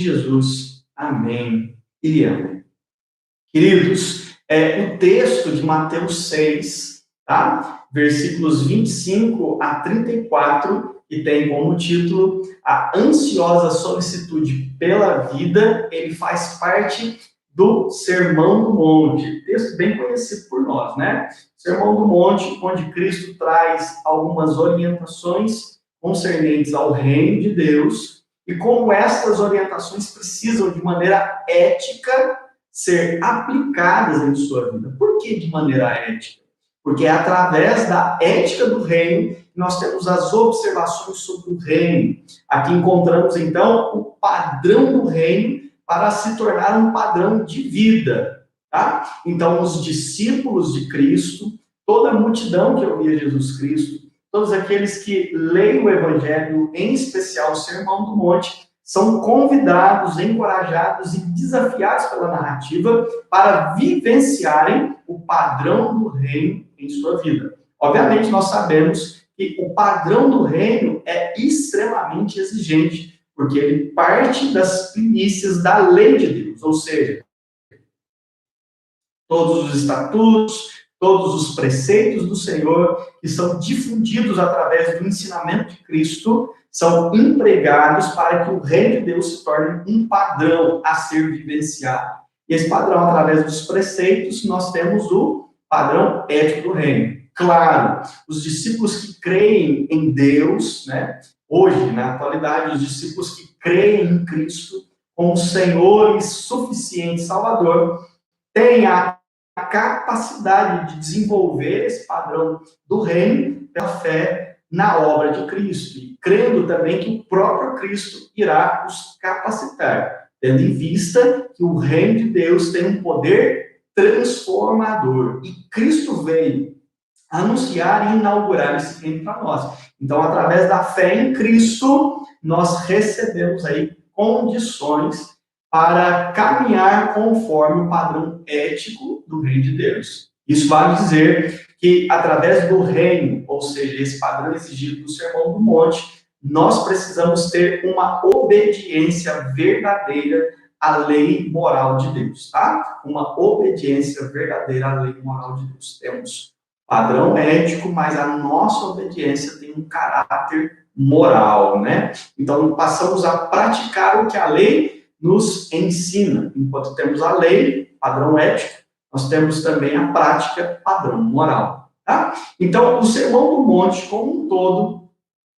Jesus. Amém e amém. Queridos, o texto de Mateus 6, tá? Versículos 25 a 34, que tem como título A Ansiosa Solicitude pela Vida, ele faz parte do Sermão do Monte, texto bem conhecido por nós, né? Sermão do Monte, onde Cristo traz algumas orientações concernentes ao reino de Deus e como estas orientações precisam, de maneira ética, ser aplicadas em sua vida. Por que de maneira ética? Porque é através da ética do reino que nós temos as observações sobre o reino. Aqui encontramos, então, o padrão do reino para se tornar um padrão de vida. Tá? Então, os discípulos de Cristo, toda a multidão que ouvia Jesus Cristo, todos aqueles que leem o Evangelho, em especial o Sermão do Monte, são convidados, encorajados e desafiados pela narrativa para vivenciarem o padrão do reino em sua vida. Obviamente, nós sabemos que o padrão do reino é extremamente exigente, porque ele parte das primícias da lei de Deus, ou seja, todos os estatutos, todos os preceitos do Senhor, que são difundidos através do ensinamento de Cristo, são empregados para que o reino de Deus se torne um padrão a ser vivenciado. E esse padrão, através dos preceitos, nós temos o padrão ético do reino. Claro, os discípulos que creem em Deus, né, hoje, na atualidade, os discípulos que creem em Cristo como Senhor e suficiente Salvador, têm a capacidade de desenvolver esse padrão do reino pela fé na obra de Cristo, e crendo também que o próprio Cristo irá os capacitar, tendo em vista que o reino de Deus tem um poder transformador, e Cristo veio anunciar e inaugurar esse reino para nós. Então, através da fé em Cristo, nós recebemos aí condições para caminhar conforme o padrão ético do reino de Deus. Isso vale dizer que, através do reino, ou seja, esse padrão exigido do Sermão do Monte, nós precisamos ter uma obediência verdadeira à lei moral de Deus, tá? Uma obediência verdadeira à lei moral de Deus. Temos padrão ético, mas a nossa obediência tem um caráter moral, né? Então, passamos a praticar o que a lei nos ensina. Enquanto temos a lei, padrão ético, nós temos também a prática, padrão moral. Tá? Então, o Sermão do Monte, como um todo,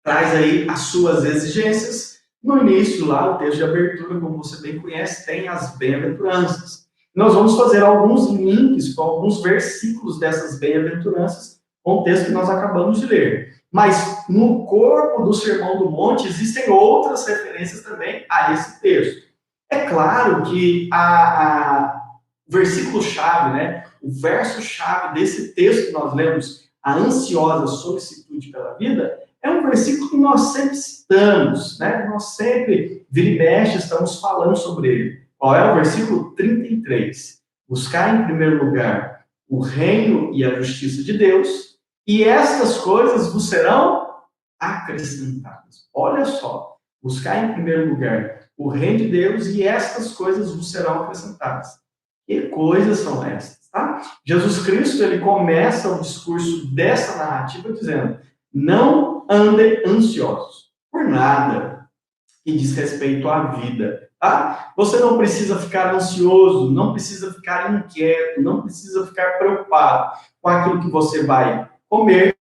traz aí as suas exigências. No início, lá, o texto de abertura, como você bem conhece, tem as bem-aventuranças. Nós vamos fazer alguns links com alguns versículos dessas bem-aventuranças com o texto que nós acabamos de ler. Mas, no corpo do Sermão do Monte, existem outras referências também a esse texto. É claro que o versículo-chave, né, o verso-chave desse texto que nós lemos, a ansiosa solicitude pela vida, é um versículo que nós sempre citamos, né? Nós sempre, vira e mexe, estamos falando sobre ele. Qual é o versículo 33? Buscar em primeiro lugar o reino e a justiça de Deus, e estas coisas vos serão acrescentadas. Olha só, buscar em primeiro lugar o reino de Deus e estas coisas vos serão acrescentadas. Que coisas são estas? Tá? Jesus Cristo, ele começa o discurso dessa narrativa dizendo: não andem ansiosos por nada que diz respeito à vida. Tá? Você não precisa ficar ansioso, não precisa ficar inquieto, não precisa ficar preocupado com aquilo que você vai comer,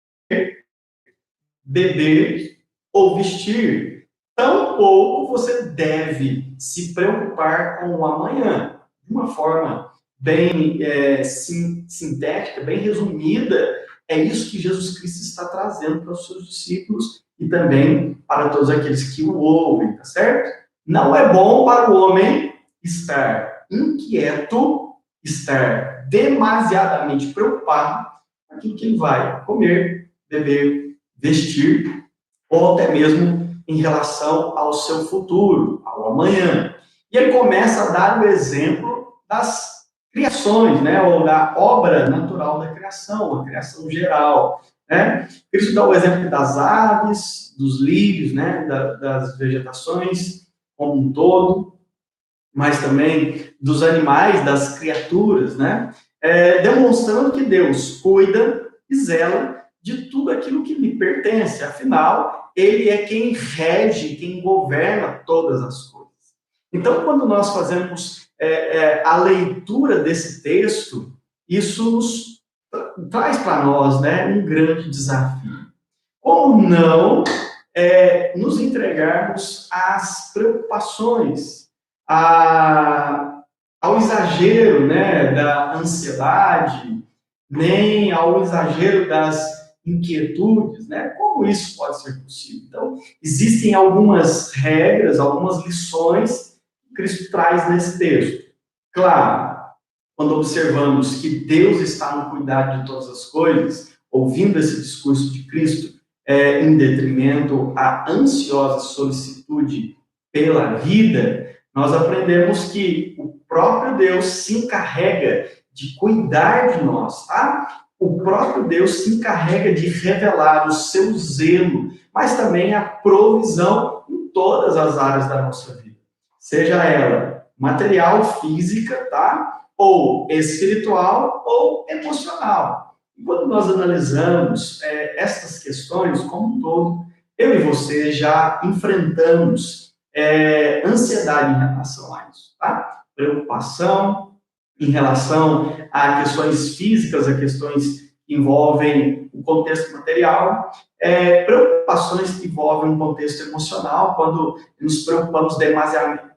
beber ou vestir. Tampouco você deve se preocupar com o amanhã. De uma forma bem sintética, bem resumida, é isso que Jesus Cristo está trazendo para os seus discípulos e também para todos aqueles que o ouvem, tá certo? Não é bom para o homem estar inquieto, estar demasiadamente preocupado com aquilo que ele vai comer, beber, vestir, ou até mesmo em relação ao seu futuro, ao amanhã. E ele começa a dar o exemplo das criações, né, ou da obra natural da criação, a criação geral, né? Cristo dá o exemplo das aves, dos lírios, né, das vegetações como um todo, mas também dos animais, das criaturas, né? Demonstrando que Deus cuida e zela de tudo aquilo que lhe pertence. Afinal, ele é quem rege, quem governa todas as coisas. Então, quando nós fazemos a leitura desse texto, isso nos traz para nós, né, um grande desafio. Como não nos entregarmos às preocupações, ao exagero, né, da ansiedade, nem ao exagero das inquietudes, né? Como isso pode ser possível? Então, existem algumas regras, algumas lições que Cristo traz nesse texto. Claro, quando observamos que Deus está no cuidado de todas as coisas, ouvindo esse discurso de Cristo, em detrimento à ansiosa solicitude pela vida, nós aprendemos que o próprio Deus se encarrega de cuidar de nós, tá? O próprio Deus se encarrega de revelar o seu zelo, mas também a provisão em todas as áreas da nossa vida. Seja ela material, física, tá? Ou espiritual ou emocional. E quando nós analisamos essas questões como um todo, eu e você já enfrentamos ansiedade em relação a isso, tá? Preocupação em relação a questões físicas, a questões que envolvem o contexto material, preocupações que envolvem um contexto emocional, quando nos preocupamos demasiadamente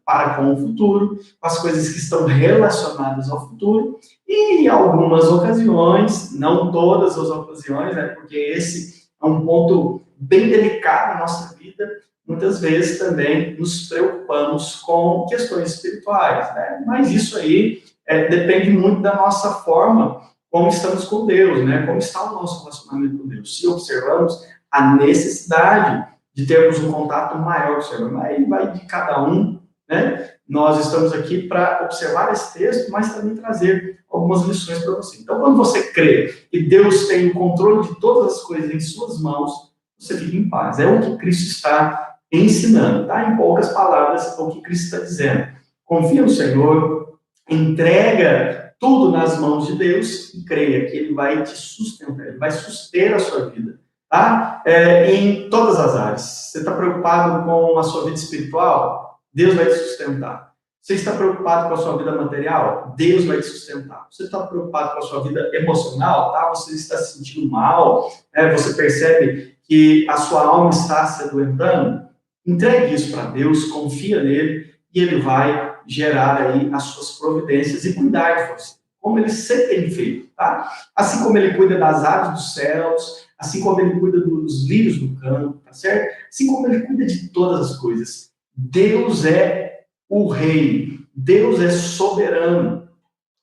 para com o futuro, com as coisas que estão relacionadas ao futuro, e em algumas ocasiões, não todas as ocasiões, né, porque esse é um ponto bem delicado na nossa vida, muitas vezes também nos preocupamos com questões espirituais, né? Mas isso aí depende muito da nossa forma, como estamos com Deus, né? Como está o nosso relacionamento com Deus. Se observamos a necessidade de termos um contato maior com o Senhor, mas aí vai de cada um, né? Nós estamos aqui para observar esse texto, mas também trazer algumas lições para você. Então, quando você crê que Deus tem o controle de todas as coisas em suas mãos, você fica em paz. É o que Cristo está ensinando, tá? Em poucas palavras, é o que Cristo está dizendo. Confia no Senhor, entrega tudo nas mãos de Deus e creia que Ele vai te sustentar, Ele vai suster a sua vida, tá? Em todas as áreas. Você está preocupado com a sua vida espiritual? Deus vai te sustentar. Você está preocupado com a sua vida material? Deus vai te sustentar. Você está preocupado com a sua vida emocional? Tá? Você está se sentindo mal? Você percebe que a sua alma está se adoentando? Entregue isso para Deus, confia nele e ele vai gerar aí as suas providências e cuidar de você, como ele sempre tem feito, tá? Assim como ele cuida das aves dos céus, assim como ele cuida dos lírios do campo, tá certo? Assim como ele cuida de todas as coisas. Deus é o rei, Deus é soberano,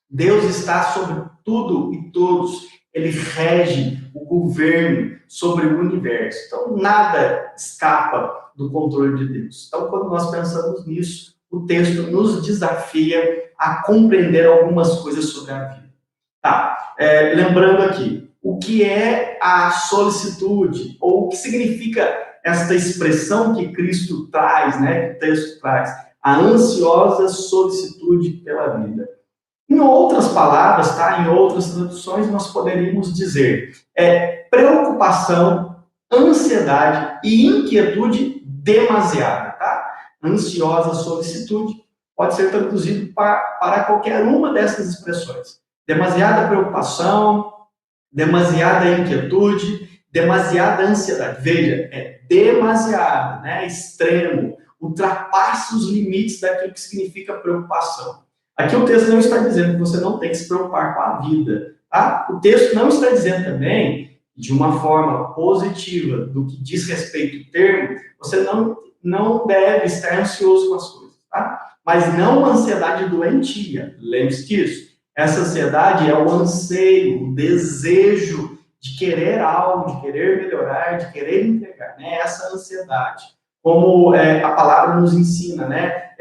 Deus está sobre tudo e todos, ele rege o governo sobre o universo. Então, nada escapa do controle de Deus. Então, quando nós pensamos nisso, o texto nos desafia a compreender algumas coisas sobre a vida. Tá, lembrando aqui, o que é a solicitude, ou o que significa esta expressão que Cristo traz, né, que o texto traz, a ansiosa solicitude pela vida. Em outras palavras, tá, em outras traduções, nós poderíamos dizer preocupação, ansiedade e inquietude demasiada, tá? Ansiosa solicitude pode ser traduzido para qualquer uma dessas expressões. Demasiada preocupação, demasiada inquietude, demasiada ansiedade. Veja, é demasiada, né? Extremo, ultrapassa os limites daquilo que significa preocupação. Aqui o texto não está dizendo que você não tem que se preocupar com a vida, tá? O texto não está dizendo também, de uma forma positiva, do que diz respeito ao termo, você não deve estar ansioso com as coisas, tá? Mas não uma ansiedade doentia, lembre-se disso. Essa ansiedade é o anseio, o desejo de querer algo, de querer melhorar, de querer entregar, né? Essa ansiedade, como a palavra nos ensina, né?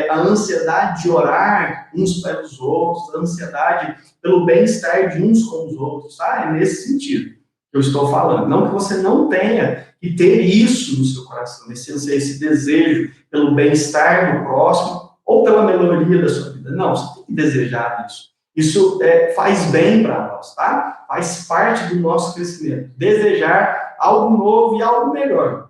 A ansiedade de orar uns pelos outros, a ansiedade pelo bem-estar de uns com os outros, tá? É nesse sentido que eu estou falando. Não que você não tenha que ter isso no seu coração, esse desejo pelo bem-estar do próximo ou pela melhoria da sua vida. Não, você tem que desejar isso. Isso faz bem para nós, tá? Faz parte do nosso crescimento. Desejar algo novo e algo melhor.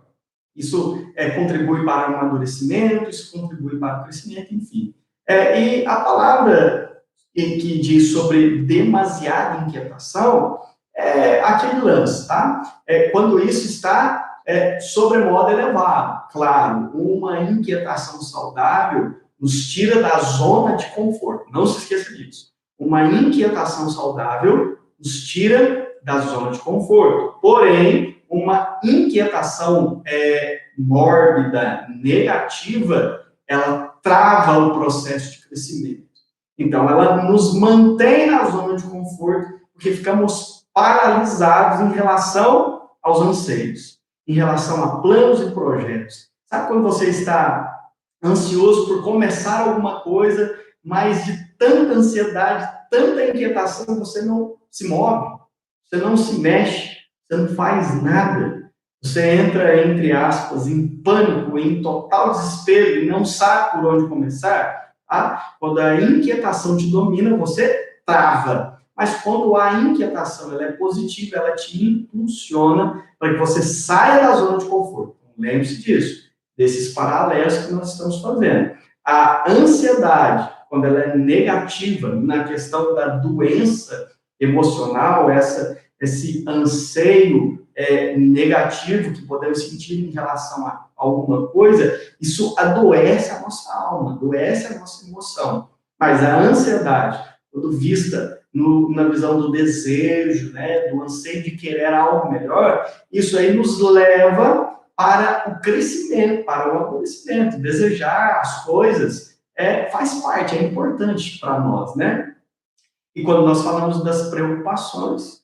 Isso contribui para o amadurecimento, isso contribui para o crescimento, enfim. E a palavra que diz sobre demasiada inquietação é aquele lance, tá? Quando isso está sobremodo elevado. Claro, uma inquietação saudável nos tira da zona de conforto. Não se esqueça disso. Uma inquietação saudável nos tira da zona de conforto. Porém, uma inquietação mórbida, negativa, ela trava o processo de crescimento. Então, ela nos mantém na zona de conforto, porque ficamos paralisados em relação aos anseios, em relação a planos e projetos. Sabe quando você está ansioso por começar alguma coisa, mas de tanta ansiedade, tanta inquietação, você não se move, você não se mexe, você não faz nada. Você entra, entre aspas, em pânico, em total desespero e não sabe por onde começar. Tá? Quando a inquietação te domina, você trava. Mas quando a inquietação ela é positiva, ela te impulsiona para que você saia da zona de conforto. Lembre-se disso, desses paralelos que nós estamos fazendo. A ansiedade, quando ela é negativa, na questão da doença emocional, esse anseio negativo que podemos sentir em relação a alguma coisa, isso adoece a nossa alma, adoece a nossa emoção. Mas a ansiedade, quando vista na visão do desejo, né, do anseio de querer algo melhor, isso aí nos leva para o crescimento, para o amadurecimento. Desejar as coisas faz parte, é importante para nós, né? E quando nós falamos das preocupações,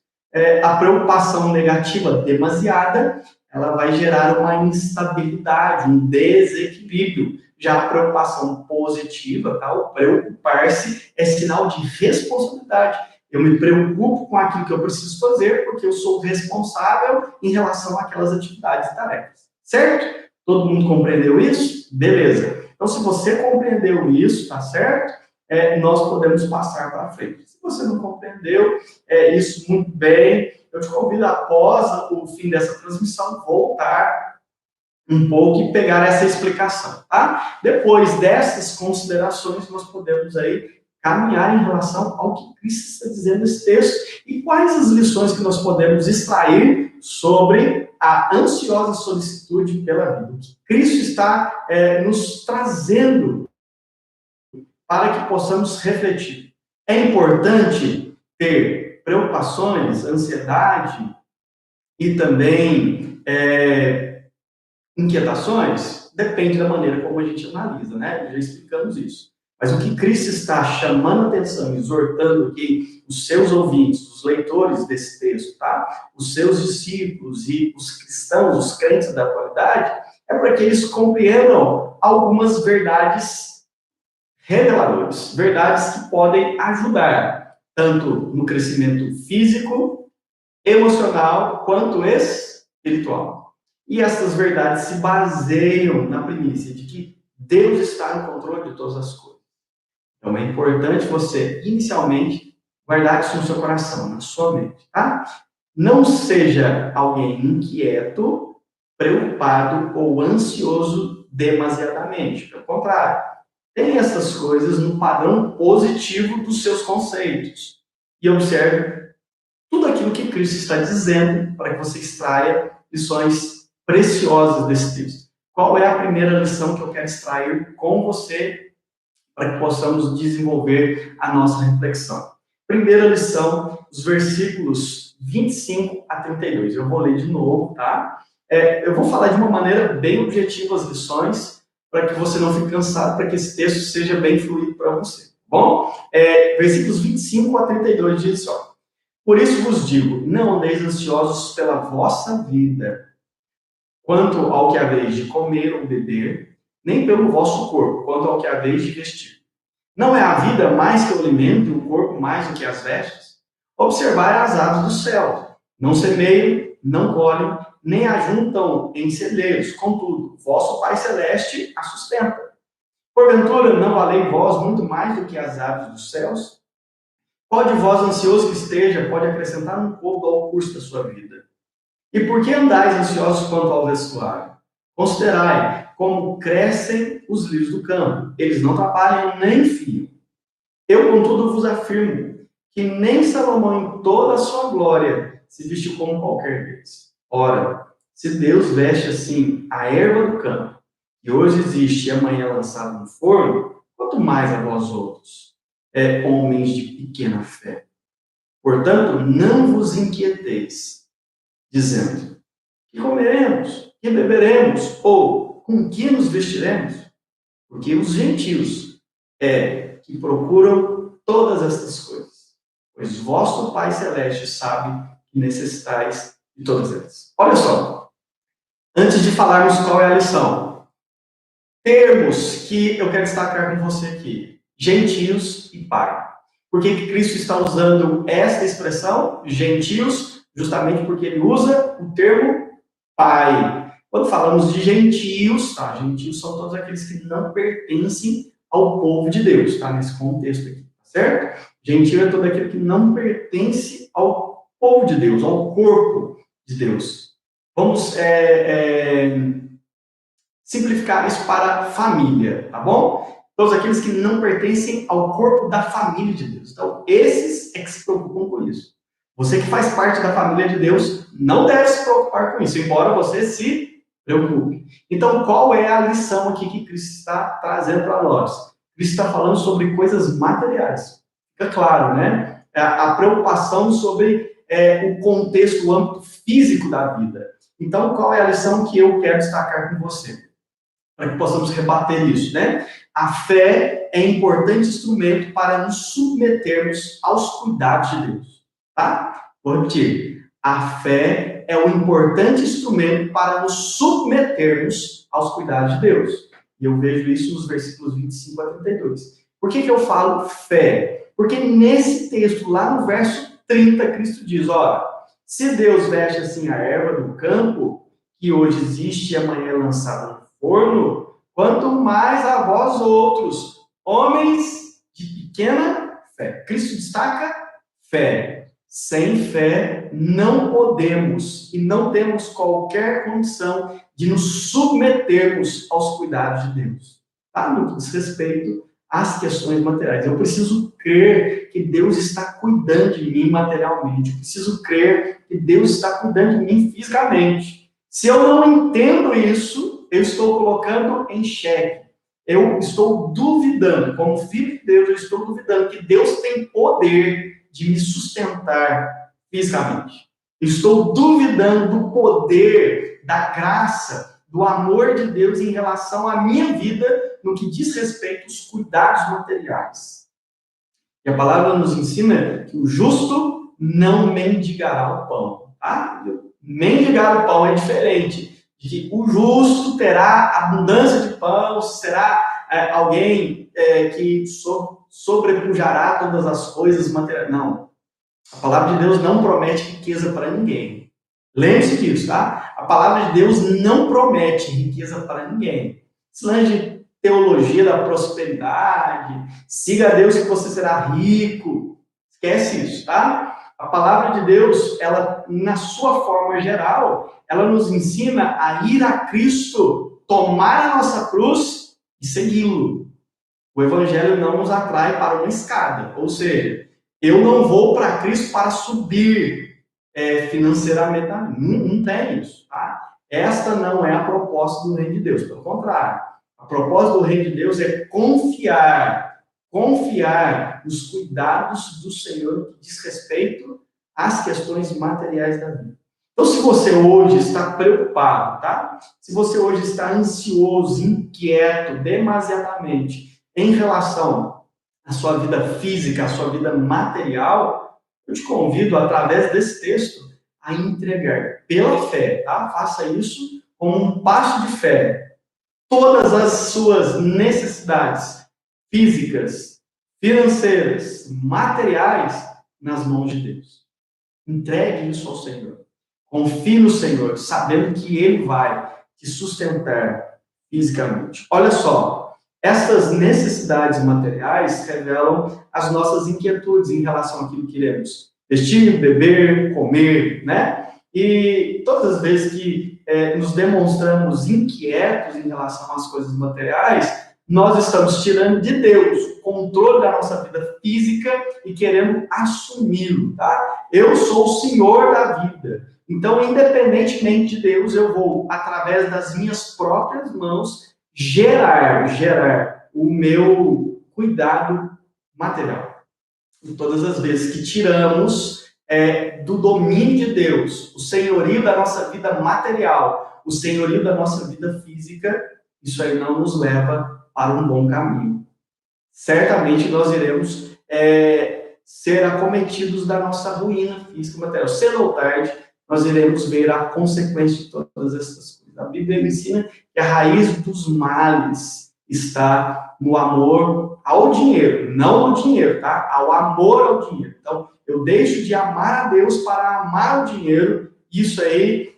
a preocupação negativa demasiada, ela vai gerar uma instabilidade, um desequilíbrio. Já a preocupação positiva, tá? O preocupar-se é sinal de responsabilidade. Eu me preocupo com aquilo que eu preciso fazer, porque eu sou responsável em relação àquelas atividades e tarefas. Certo? Todo mundo compreendeu isso? Beleza. Então, se você compreendeu isso, tá certo? Nós podemos passar para frente. Se você não compreendeu isso muito bem, eu te convido, após o fim dessa transmissão, voltar um pouco e pegar essa explicação, tá? Depois dessas considerações, nós podemos aí caminhar em relação ao que Cristo está dizendo nesse texto e quais as lições que nós podemos extrair sobre a ansiosa solicitude pela vida. O que Cristo está nos trazendo para que possamos refletir. É importante ter preocupações, ansiedade e também inquietações? Depende da maneira como a gente analisa, né? Já explicamos isso. Mas o que Cristo está chamando a atenção, exortando aqui os seus ouvintes, os leitores desse texto, tá? Os seus discípulos e os cristãos, os crentes da atualidade, é para que eles compreendam algumas verdades reveladoras, verdades que podem ajudar tanto no crescimento físico, emocional, quanto espiritual. E essas verdades se baseiam na premissa de que Deus está no controle de todas as coisas. Então é importante você, inicialmente, guardar isso no seu coração, na sua mente, tá? Não seja alguém inquieto, preocupado ou ansioso demasiadamente. Pelo contrário, tenha essas coisas no padrão positivo dos seus conceitos. E observe tudo aquilo que Cristo está dizendo para que você extraia lições preciosas desse texto. Qual é a primeira lição que eu quero extrair com você para que possamos desenvolver a nossa reflexão? Primeira lição, os versículos 25 a 32. Eu vou ler de novo, tá? Eu vou falar de uma maneira bem objetiva as lições, para que você não fique cansado, para que esse texto seja bem fluido para você. Bom, versículos 25 a 32 diz só: por isso vos digo, não andeis ansiosos pela vossa vida, quanto ao que haveis de comer ou beber, nem pelo vosso corpo, quanto ao que haveis de vestir. Não é a vida mais que o alimento e o corpo mais do que as vestes? Observai as aves do céu, Não semeiam, não colhem, nem ajuntam em celeiros. Contudo, vosso Pai Celeste a sustenta. Porventura, não valei vós muito mais do que as aves dos céus? Qual de vós, ansioso que esteja, pode acrescentar um pouco ao curso da sua vida? E por que andais ansiosos quanto ao vestuário? Considerai como crescem os lírios do campo. Eles não trabalham nem fiam. Eu, contudo, vos afirmo que nem Salomão, em toda a sua glória, se vestiu como qualquer deles. Ora, se Deus veste assim a erva do campo, que hoje existe e amanhã é lançada no forno, quanto mais a vós outros, homens de pequena fé. Portanto, não vos inquieteis, dizendo, que comeremos, que beberemos, ou com que nos vestiremos? Porque os gentios que procuram todas estas coisas. Pois vosso Pai Celeste sabe que necessitais de todas elas. Olha só, antes de falarmos qual é a lição, termos que eu quero destacar com você aqui: gentios e pai. Por que Cristo está usando esta expressão, gentios? Justamente porque ele usa o termo pai. Quando falamos de gentios, tá? Gentios são todos aqueles que não pertencem ao povo de Deus, tá? Nesse contexto aqui, tá certo? Gentio é todo aquele que não pertence ao povo de Deus, ao corpo de Deus. Vamos simplificar isso para família, tá bom? Todos aqueles que não pertencem ao corpo da família de Deus. Então, esses é que se preocupam com isso. Você que faz parte da família de Deus não deve se preocupar com isso, embora você se preocupe. Então, qual é a lição aqui que Cristo está trazendo para nós? Cristo está falando sobre coisas materiais. Fica claro, né? A preocupação sobre o contexto, o âmbito físico da vida. Então, qual é a lição que eu quero destacar com você? Para que possamos rebater isso, né? A fé é importante instrumento para nos submetermos aos cuidados de Deus, tá? Vou repetir. A fé é um importante instrumento para nos submetermos aos cuidados de Deus. E eu vejo isso nos versículos 25 a 32. Por que eu falo fé? Porque nesse texto, lá no verso 30, Cristo diz, ora, se Deus veste assim a erva do campo, que hoje existe e amanhã é lançada no forno, quanto mais a vós outros, homens de pequena fé. Cristo destaca fé. Sem fé não podemos e não temos qualquer condição de nos submetermos aos cuidados de Deus. Tá? No que diz respeito às questões materiais. Eu preciso crer que Deus está cuidando de mim materialmente. Eu preciso crer que Deus está cuidando de mim fisicamente. Se eu não entendo isso, eu estou colocando em xeque. Eu estou duvidando, como filho de Deus, eu estou duvidando que Deus tem poder de me sustentar fisicamente. Eu estou duvidando do poder, da graça, do amor de Deus em relação à minha vida no que diz respeito aos cuidados materiais. E a palavra nos ensina que o justo não mendigará o pão. Tá? Mendigar o pão é diferente de que o justo terá abundância de pão, será alguém que sobrepujará todas as coisas materiais. Não. A palavra de Deus não promete riqueza para ninguém. Lembre-se disso, tá? A palavra de Deus não promete riqueza para ninguém. Esse lance de teologia da prosperidade, siga a Deus que você será rico. Esquece isso, tá? A palavra de Deus, ela, na sua forma geral, ela nos ensina a ir a Cristo, tomar a nossa cruz e segui-lo. O Evangelho não nos atrai para uma escada, ou seja, eu não vou para Cristo para subir financeiramente. Não tem isso, tá? Esta não é a proposta do reino de Deus, pelo contrário. A proposta do reino de Deus é confiar nos cuidados do Senhor no que diz respeito às questões materiais da vida. Então, se você hoje está preocupado, tá? Se você hoje está ansioso, inquieto, demasiadamente em relação à sua vida física, à sua vida material, eu te convido, através desse texto, a entregar pela fé, tá? Faça isso como um passo de fé. Todas as suas necessidades físicas, financeiras, materiais, nas mãos de Deus. Entregue isso ao Senhor. Confie no Senhor, sabendo que Ele vai te sustentar fisicamente. Olha só, essas necessidades materiais revelam as nossas inquietudes em relação àquilo que queremos vestir, beber, comer, né? E todas as vezes que nos demonstramos inquietos em relação às coisas materiais, nós estamos tirando de Deus o controle da nossa vida física e querendo assumi-lo, tá? Eu sou o Senhor da vida. Então, independentemente de Deus, eu vou, através das minhas próprias mãos, gerar o meu cuidado material. E todas as vezes que tiramos do domínio de Deus, o senhorio da nossa vida material, o senhorio da nossa vida física, isso aí não nos leva para um bom caminho. Certamente nós iremos ser acometidos da nossa ruína física e material. Cedo ou tarde, nós iremos ver a consequência de todas essas coisas. A Bíblia ensina que a raiz dos males está no amor ao dinheiro, não ao dinheiro, tá? Ao amor ao dinheiro. Então, eu deixo de amar a Deus para amar o dinheiro, isso aí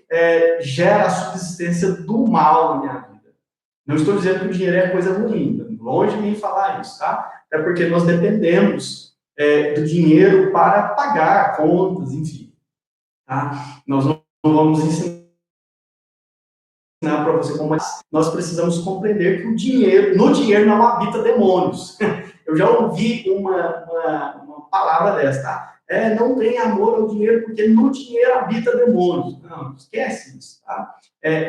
gera a subsistência do mal na minha vida. Não estou dizendo que o dinheiro é coisa ruim, longe de mim falar isso, tá? É porque nós dependemos do dinheiro para pagar contas, enfim. Tá? Nós não vamos ensinar para você como nós precisamos compreender que no dinheiro não habita demônios. Eu já ouvi uma palavra dessa, tá? Não tem amor ao dinheiro porque no dinheiro habita demônios. Não, esquece isso, tá?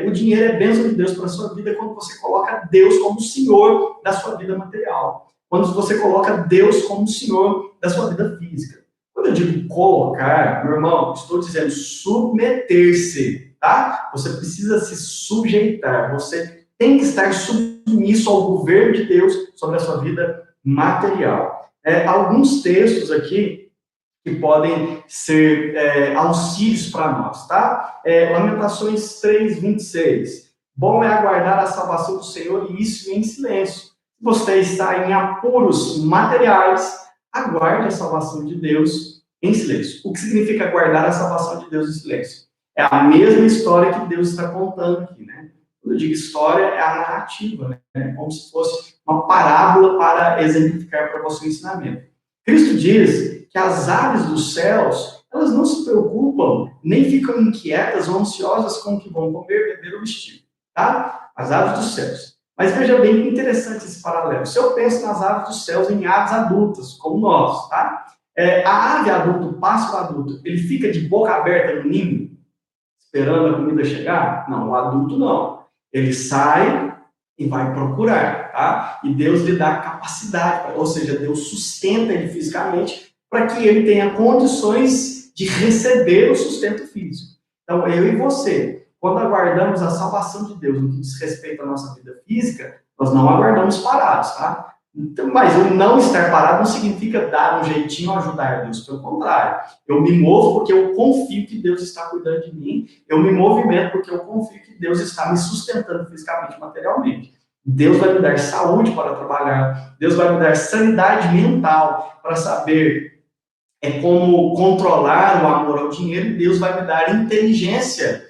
O dinheiro é bênção de Deus para a sua vida quando você coloca Deus como Senhor da sua vida material. Quando você coloca Deus como Senhor da sua vida física. Quando eu digo colocar, meu irmão, estou dizendo submeter-se, tá? Você precisa se sujeitar, você tem que estar submisso ao governo de Deus sobre a sua vida material. Alguns textos aqui que podem ser auxílios para nós, tá? Lamentações 3:26. Bom é aguardar a salvação do Senhor e isso em silêncio. Se você está em apuros materiais, aguarde a salvação de Deus em silêncio. O que significa aguardar a salvação de Deus em silêncio? É a mesma história que Deus está contando aqui, né? Quando eu digo história, é a narrativa, né? Como se fosse uma parábola para exemplificar para você o ensinamento. Cristo diz que as aves dos céus, elas não se preocupam, nem ficam inquietas ou ansiosas com o que vão comer, beber ou vestir, tá? As aves dos céus. Mas veja bem que interessante esse paralelo. Se eu penso nas aves dos céus em aves adultas, como nós, tá? A ave adulta, o pássaro adulto, ele fica de boca aberta no ninho, esperando a comida chegar? Não, o adulto não. Ele sai e vai procurar, tá? E Deus lhe dá capacidade, ou seja, Deus sustenta ele fisicamente para que ele tenha condições de receber o sustento físico. Então, eu e você, quando aguardamos a salvação de Deus no que diz respeito à nossa vida física, nós não aguardamos parados, tá? Então, mas o não estar parado não significa dar um jeitinho ou ajudar Deus, pelo contrário. Eu me movo porque eu confio que Deus está cuidando de mim, eu me movimento porque eu confio que Deus está me sustentando fisicamente, materialmente. Deus vai me dar saúde para trabalhar, Deus vai me dar sanidade mental para saber como controlar o amor ao dinheiro, e Deus vai me dar inteligência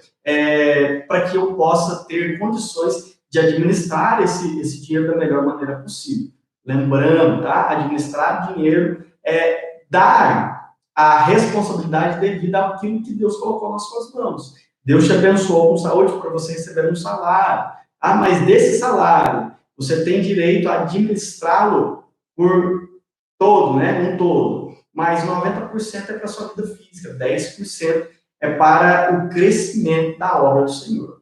para que eu possa ter condições de administrar esse dinheiro da melhor maneira possível. Lembrando, tá? Administrar dinheiro é dar a responsabilidade devida àquilo que Deus colocou nas suas mãos. Deus te abençoou com saúde para você receber um salário. Ah, mas desse salário, você tem direito a administrá-lo por todo, né? Um todo. Mas 90% é para a sua vida física, 10% é para o crescimento da obra do Senhor.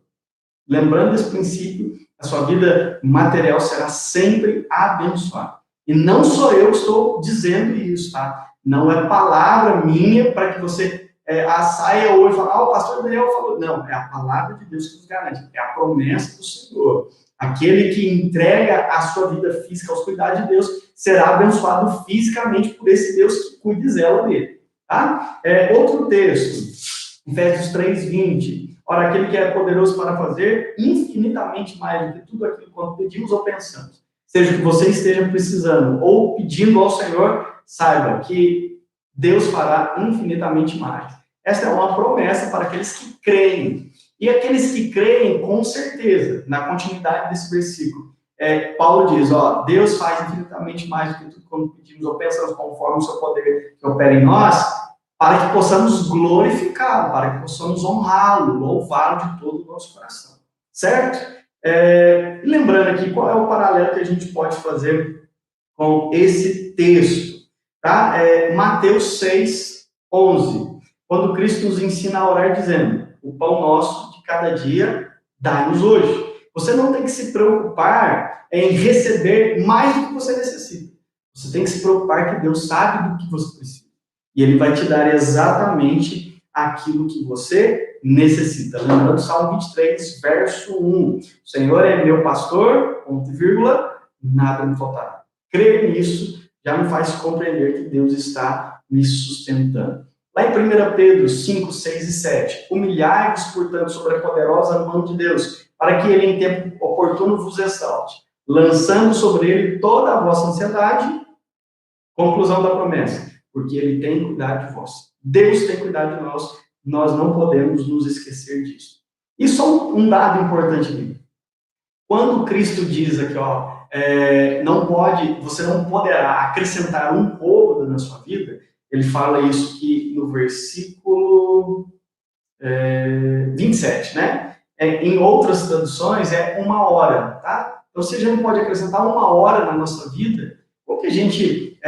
Lembrando esse princípio, a sua vida material será sempre abençoada. E não sou eu que estou dizendo isso, tá? Não é palavra minha para que você saia hoje e fale, o pastor Daniel falou. Não, é a palavra de Deus que nos garante. É a promessa do Senhor. Aquele que entrega a sua vida física aos cuidados de Deus será abençoado fisicamente por esse Deus que cuida e zela dele. Tá? Outro texto, Efésios 3:20. Ora, aquele que é poderoso para fazer infinitamente mais do que tudo aquilo quanto pedimos ou pensamos. Seja o que você esteja precisando ou pedindo ao Senhor, saiba que Deus fará infinitamente mais. Esta é uma promessa para aqueles que creem. E aqueles que creem, com certeza, na continuidade desse versículo, Paulo diz, Deus faz infinitamente mais do que tudo quando pedimos ou pensamos conforme o seu poder que opera em nós, para que possamos glorificá-lo, para que possamos honrá-lo, louvá-lo de todo o nosso coração. Certo? Lembrando aqui, qual é o paralelo que a gente pode fazer com esse texto? Tá? Mateus 6, 11. Quando Cristo nos ensina a orar dizendo, o pão nosso de cada dia, dai-nos hoje. Você não tem que se preocupar em receber mais do que você necessita. Você tem que se preocupar que Deus sabe do que você precisa. E Ele vai te dar exatamente aquilo que você necessita. Lembrando Salmo 23, verso 1. O Senhor é meu pastor, ponto e vírgula, nada me faltará. Crer nisso já me faz compreender que Deus está me sustentando. Lá em 1 Pedro 5, 6 e 7. Humilhai-vos, portanto, sobre a poderosa mão de Deus, para que Ele em tempo oportuno vos exalte, lançando sobre Ele toda a vossa ansiedade. Conclusão da promessa. Porque Ele tem cuidado de vós. Deus tem cuidado de nós. Nós não podemos nos esquecer disso. E só um dado importante aqui. Quando Cristo diz aqui, você não poderá acrescentar um côvado na sua vida, Ele fala isso aqui no versículo 27, né? Em outras traduções, é 1 hora, tá? Então, se a gente não pode acrescentar 1 hora na nossa vida, o que a gente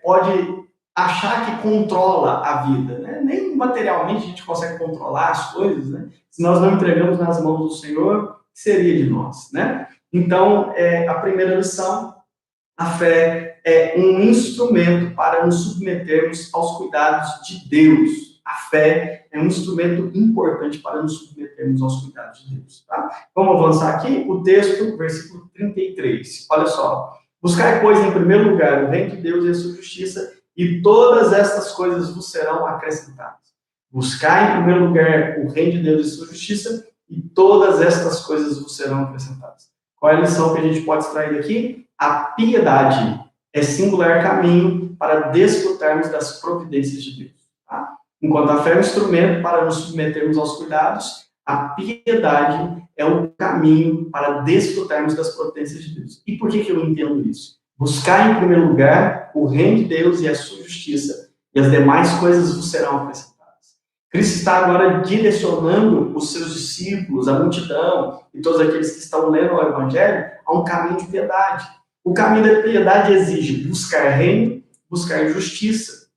pode achar que controla a vida, né? Nem materialmente a gente consegue controlar as coisas, né? Se nós não entregamos nas mãos do Senhor, o que seria de nós, né? Então, a primeira lição, a fé é um instrumento para nos submetermos aos cuidados de Deus. A fé é um instrumento importante para nos submetermos aos cuidados de Deus, tá? Vamos avançar aqui, o texto, versículo 33. Olha só. Buscai, pois, em primeiro lugar o reino de Deus e a sua justiça, e todas estas coisas vos serão acrescentadas. Buscai, em primeiro lugar, o reino de Deus e a sua justiça, e todas estas coisas vos serão acrescentadas. Qual é a lição que a gente pode extrair daqui? A piedade é singular caminho para desfrutarmos das providências de Deus. Tá? Enquanto a fé é um instrumento para nos submetermos aos cuidados, a piedade é o caminho para desfrutarmos das providências de Deus. E por que eu entendo isso? Buscar em primeiro lugar o reino de Deus e a sua justiça, e as demais coisas vos serão acrescentadas. Cristo está agora direcionando os seus discípulos, a multidão, e todos aqueles que estão lendo o Evangelho, a um caminho de piedade. O caminho da piedade exige buscar reino, buscar justiça.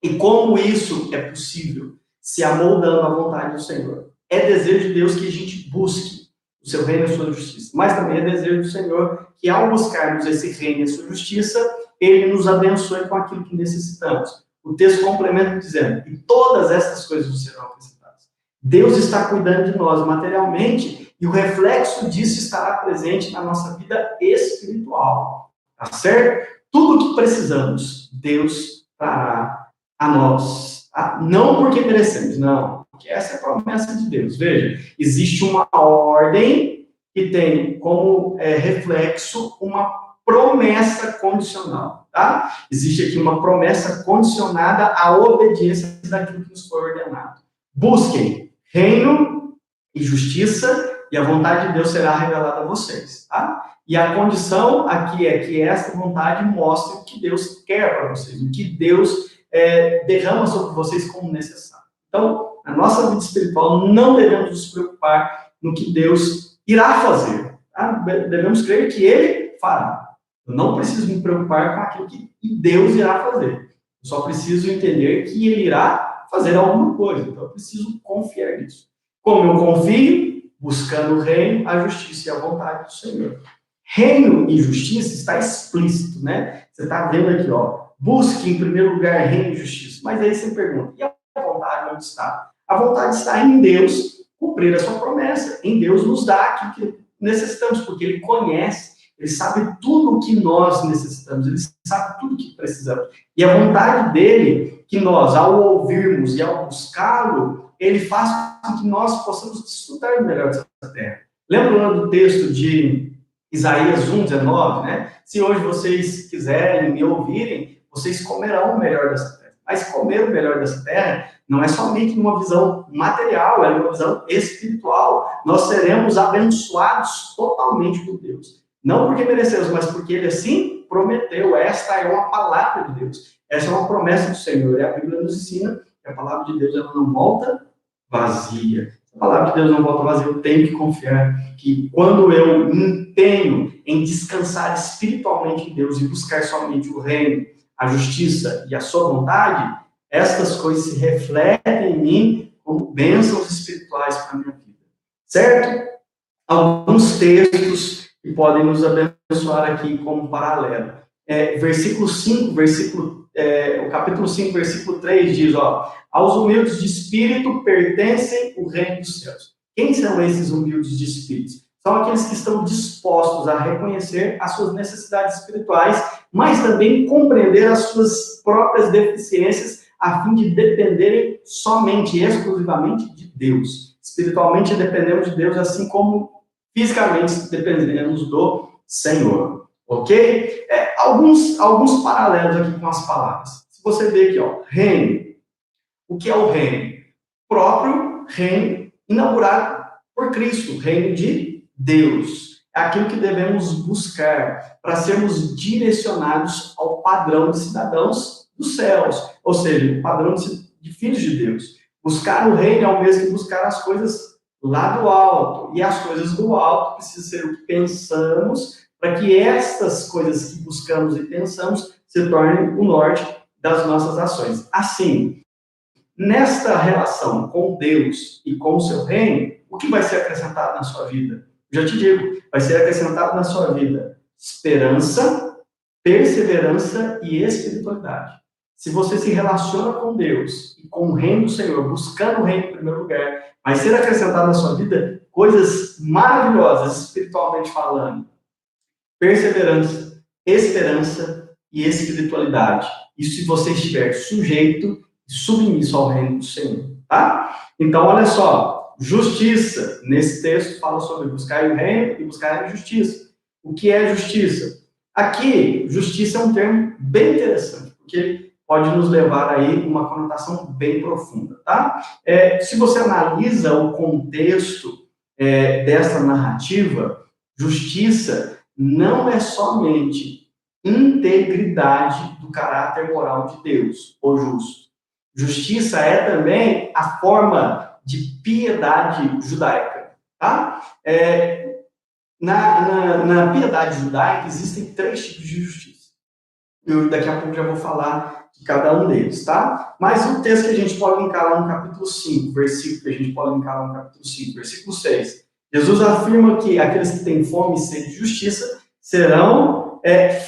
E como isso é possível? Se amoldando à vontade do Senhor. É desejo de Deus que a gente busque o seu reino e a sua justiça. Mas também é desejo do Senhor que, ao buscarmos esse reino e a sua justiça, Ele nos abençoe com aquilo que necessitamos. O texto complementa dizendo, e todas essas coisas serão acrescentadas. Deus está cuidando de nós materialmente, e o reflexo disso estará presente na nossa vida espiritual. Tá certo? Tudo o que precisamos, Deus trará a nós. Tá? Não porque merecemos, não. Porque essa é a promessa de Deus. Veja, existe uma ordem que tem como reflexo uma promessa condicional, tá? Existe aqui uma promessa condicionada à obediência daquilo que nos foi ordenado. Busquem reino e justiça, e a vontade de Deus será revelada a vocês, tá? E a condição aqui é que essa vontade mostre o que Deus quer para vocês, o que Deus derrama sobre vocês como necessário. Então, na nossa vida espiritual, não devemos nos preocupar no que Deus irá fazer, tá? Devemos crer que Ele fará. Eu não preciso me preocupar com aquilo que Deus irá fazer. Eu só preciso entender que Ele irá fazer alguma coisa. Então, eu preciso confiar nisso. Como eu confio? Buscando o reino, a justiça e a vontade do Senhor. Reino e justiça está explícito, né? Você está vendo aqui, busque em primeiro lugar reino e justiça. Mas aí você pergunta, e a vontade onde está? A vontade está em Deus cumprir a sua promessa. Em Deus nos dá aquilo que necessitamos, porque Ele conhece. Ele sabe tudo o que nós necessitamos, Ele sabe tudo o que precisamos. E a vontade dEle, que nós, ao ouvirmos e ao buscá-lo, Ele faz com que nós possamos desfrutar do melhor dessa terra. Lembra do texto de Isaías 1:19, né? Se hoje vocês quiserem me ouvirem, vocês comerão o melhor dessa terra. Mas comer o melhor dessa terra não é somente uma visão material, é uma visão espiritual. Nós seremos abençoados totalmente por Deus. Não porque merecemos, mas porque Ele assim prometeu. Esta é uma palavra de Deus. Essa é uma promessa do Senhor. E a Bíblia nos ensina que a palavra de Deus ela não volta vazia. A palavra de Deus não volta vazia. Eu tenho que confiar que quando eu empenho em descansar espiritualmente em Deus e buscar somente o reino, a justiça e a sua vontade, estas coisas se refletem em mim como bênçãos espirituais para a minha vida. Certo? Alguns textos que podem nos abençoar aqui como paralelo. Versículo 5, o capítulo 5, versículo 3 diz, aos humildes de espírito pertencem o reino dos céus. Quem são esses humildes de espírito? São aqueles que estão dispostos a reconhecer as suas necessidades espirituais, mas também compreender as suas próprias deficiências, a fim de dependerem somente e exclusivamente de Deus. Espiritualmente dependemos de Deus, assim como fisicamente dependemos do Senhor. Ok? Alguns paralelos aqui com as palavras. Se você ver aqui, reino. O que é o reino? O próprio reino inaugurado por Cristo, o reino de Deus. É aquilo que devemos buscar para sermos direcionados ao padrão de cidadãos dos céus, ou seja, o padrão de filhos de Deus. Buscar o reino é o mesmo que buscar as coisas lá do alto, e as coisas do alto precisam ser o que pensamos, para que estas coisas que buscamos e pensamos se tornem o norte das nossas ações. Assim, nesta relação com Deus e com o seu reino, o que vai ser acrescentado na sua vida? Já te digo, vai ser acrescentado na sua vida esperança, perseverança e espiritualidade. Se você se relaciona com Deus e com o reino do Senhor, buscando o reino em primeiro lugar, vai ser acrescentado na sua vida coisas maravilhosas, espiritualmente falando. Perseverança, esperança e espiritualidade. Isso se você estiver sujeito e submisso ao reino do Senhor, tá? Então, olha só, justiça. Nesse texto fala sobre buscar o reino e buscar a justiça. O que é justiça? Aqui, justiça é um termo bem interessante, porque ele pode nos levar aí uma conotação bem profunda, tá? Se você analisa o contexto dessa narrativa, justiça não é somente integridade do caráter moral de Deus, o justo. Justiça é também a forma de piedade judaica, tá? Na piedade judaica existem 3 tipos de justiça. Eu daqui a pouco já vou falar de cada um deles, tá? Mas o texto que a gente pode linkar lá no capítulo 5, versículo que a gente pode linkar lá no capítulo 5, versículo 6, Jesus afirma que aqueles que têm fome e sede de justiça serão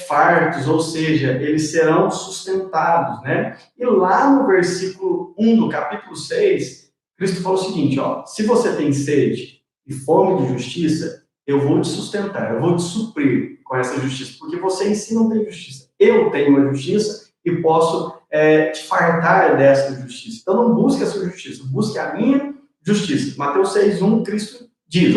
fartos, ou seja, eles serão sustentados, né? E lá no versículo 1 do capítulo 6, Cristo falou o seguinte, se você tem sede e fome de justiça, eu vou te sustentar, eu vou te suprir com essa justiça, porque você em si não tem justiça. Eu tenho uma justiça e posso te fartar dessa justiça. Então não busque a sua justiça, busque a minha justiça. Mateus 6:1, Cristo diz,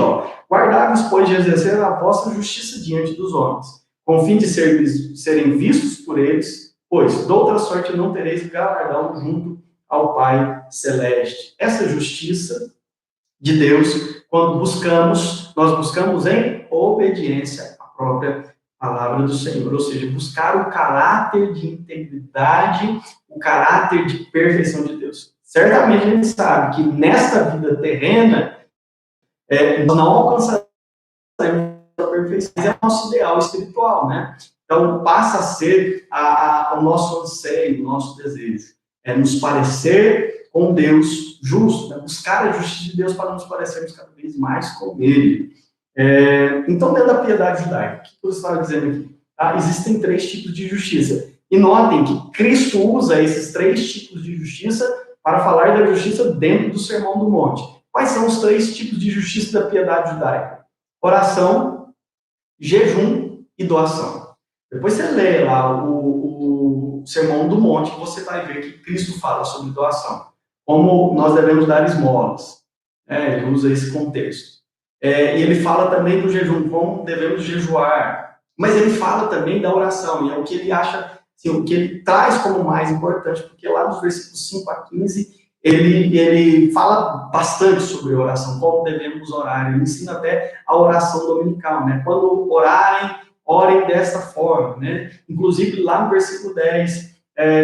guardai-vos, pois, de exercer a vossa justiça diante dos homens, com o fim de serem vistos por eles, pois, de outra sorte, não tereis galardão junto ao Pai Celeste. Essa justiça de Deus, quando nós buscamos em obediência à própria palavra do Senhor, ou seja, buscar o caráter de integridade, o caráter de perfeição de Deus. Certamente a gente sabe que nesta vida terrena, nós não alcançaremos a perfeição, mas é o nosso ideal espiritual, né? Então, passa a ser o nosso anseio, o nosso desejo. É nos parecer com Deus justo, né? Buscar a justiça de Deus para nos parecermos cada vez mais com Ele. Então, dentro da piedade judaica, o que eu estava dizendo aqui? Existem 3 tipos de justiça. E notem que Cristo usa esses 3 tipos de justiça para falar da justiça dentro do Sermão do Monte. Quais são os 3 tipos de justiça da piedade judaica? Oração, jejum e doação. Depois você lê lá o Sermão do Monte, você vai ver que Cristo fala sobre doação. Como nós devemos dar esmolas. Ele usa esse contexto. E ele fala também do jejum, como devemos jejuar. Mas ele fala também da oração, e é o que ele acha assim, o que ele traz como mais importante, porque lá nos versículos 5 a 15, ele fala bastante sobre oração, como devemos orar, ele ensina até a oração dominical, né? Quando orarem, orem desta forma, né? Inclusive, lá no versículo 10,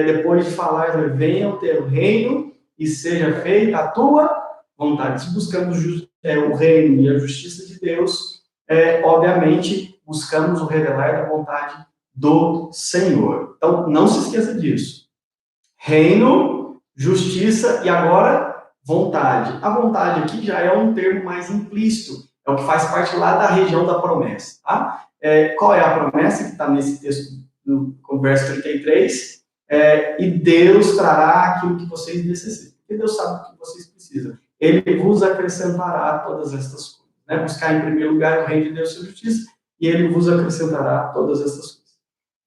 depois de falar, né, venha o teu reino e seja feita a tua vontade. Se buscamos o reino e a justiça de Deus, obviamente, buscamos o revelar da vontade do Senhor. Então, não se esqueça disso. Reino, justiça e agora vontade. A vontade aqui já é um termo mais implícito, é o que faz parte lá da região da promessa. Tá? Qual é a promessa que está nesse texto, no verso 33? E Deus trará aquilo que vocês necessitam. Porque Deus sabe o que vocês precisam. Ele vos acrescentará todas estas coisas. Né? Buscar em primeiro lugar o reino de Deus e a justiça, e ele vos acrescentará todas estas coisas.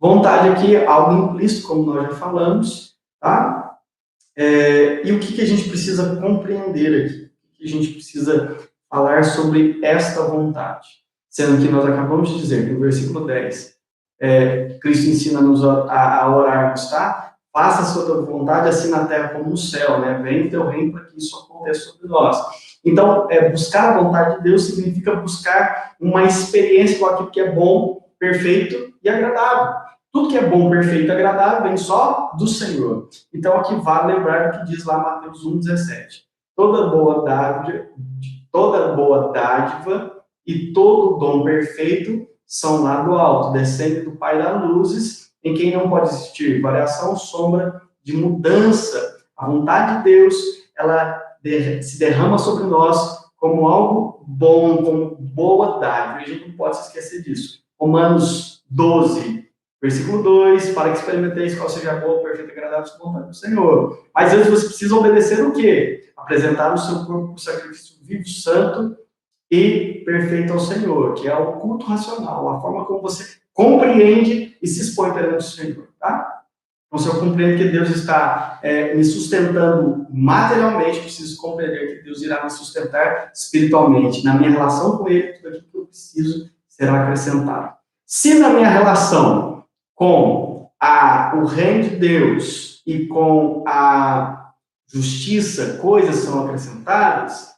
Vontade aqui é algo implícito, como nós já falamos, tá? E o que a gente precisa compreender aqui? O que a gente precisa falar sobre esta vontade? Sendo que nós acabamos de dizer, no versículo 10, Cristo ensina-nos a orarmos, tá? Faça a sua vontade assim na terra como no céu, né? Vem o teu reino para que isso aconteça sobre nós. Então, buscar a vontade de Deus significa buscar uma experiência com aquilo que é bom, perfeito e agradável. Tudo que é bom, perfeito e agradável vem só do Senhor. Então, aqui vale lembrar o que diz lá Mateus 1,17. Toda boa dádiva e todo dom perfeito são lá do alto, descende do Pai das luzes, em quem não pode existir variação, sombra de mudança. A vontade de Deus, ela se derrama sobre nós como algo bom, como boa dádiva. A gente não pode se esquecer disso. Romanos 12, versículo 2, para que experimenteis qual seja a boa, perfeita e agradável vontade do Senhor. Mas antes você precisa obedecer o quê? Apresentar o seu corpo por sacrifício vivo, santo e perfeito ao Senhor, que é o culto racional, a forma como você compreende e se expõe perante o Senhor, tá? Então, se eu compreendo que Deus está me sustentando materialmente, preciso compreender que Deus irá me sustentar espiritualmente. Na minha relação com Ele, tudo aquilo que eu preciso será acrescentado. Se na minha relação com o reino de Deus e com a justiça, coisas são acrescentadas,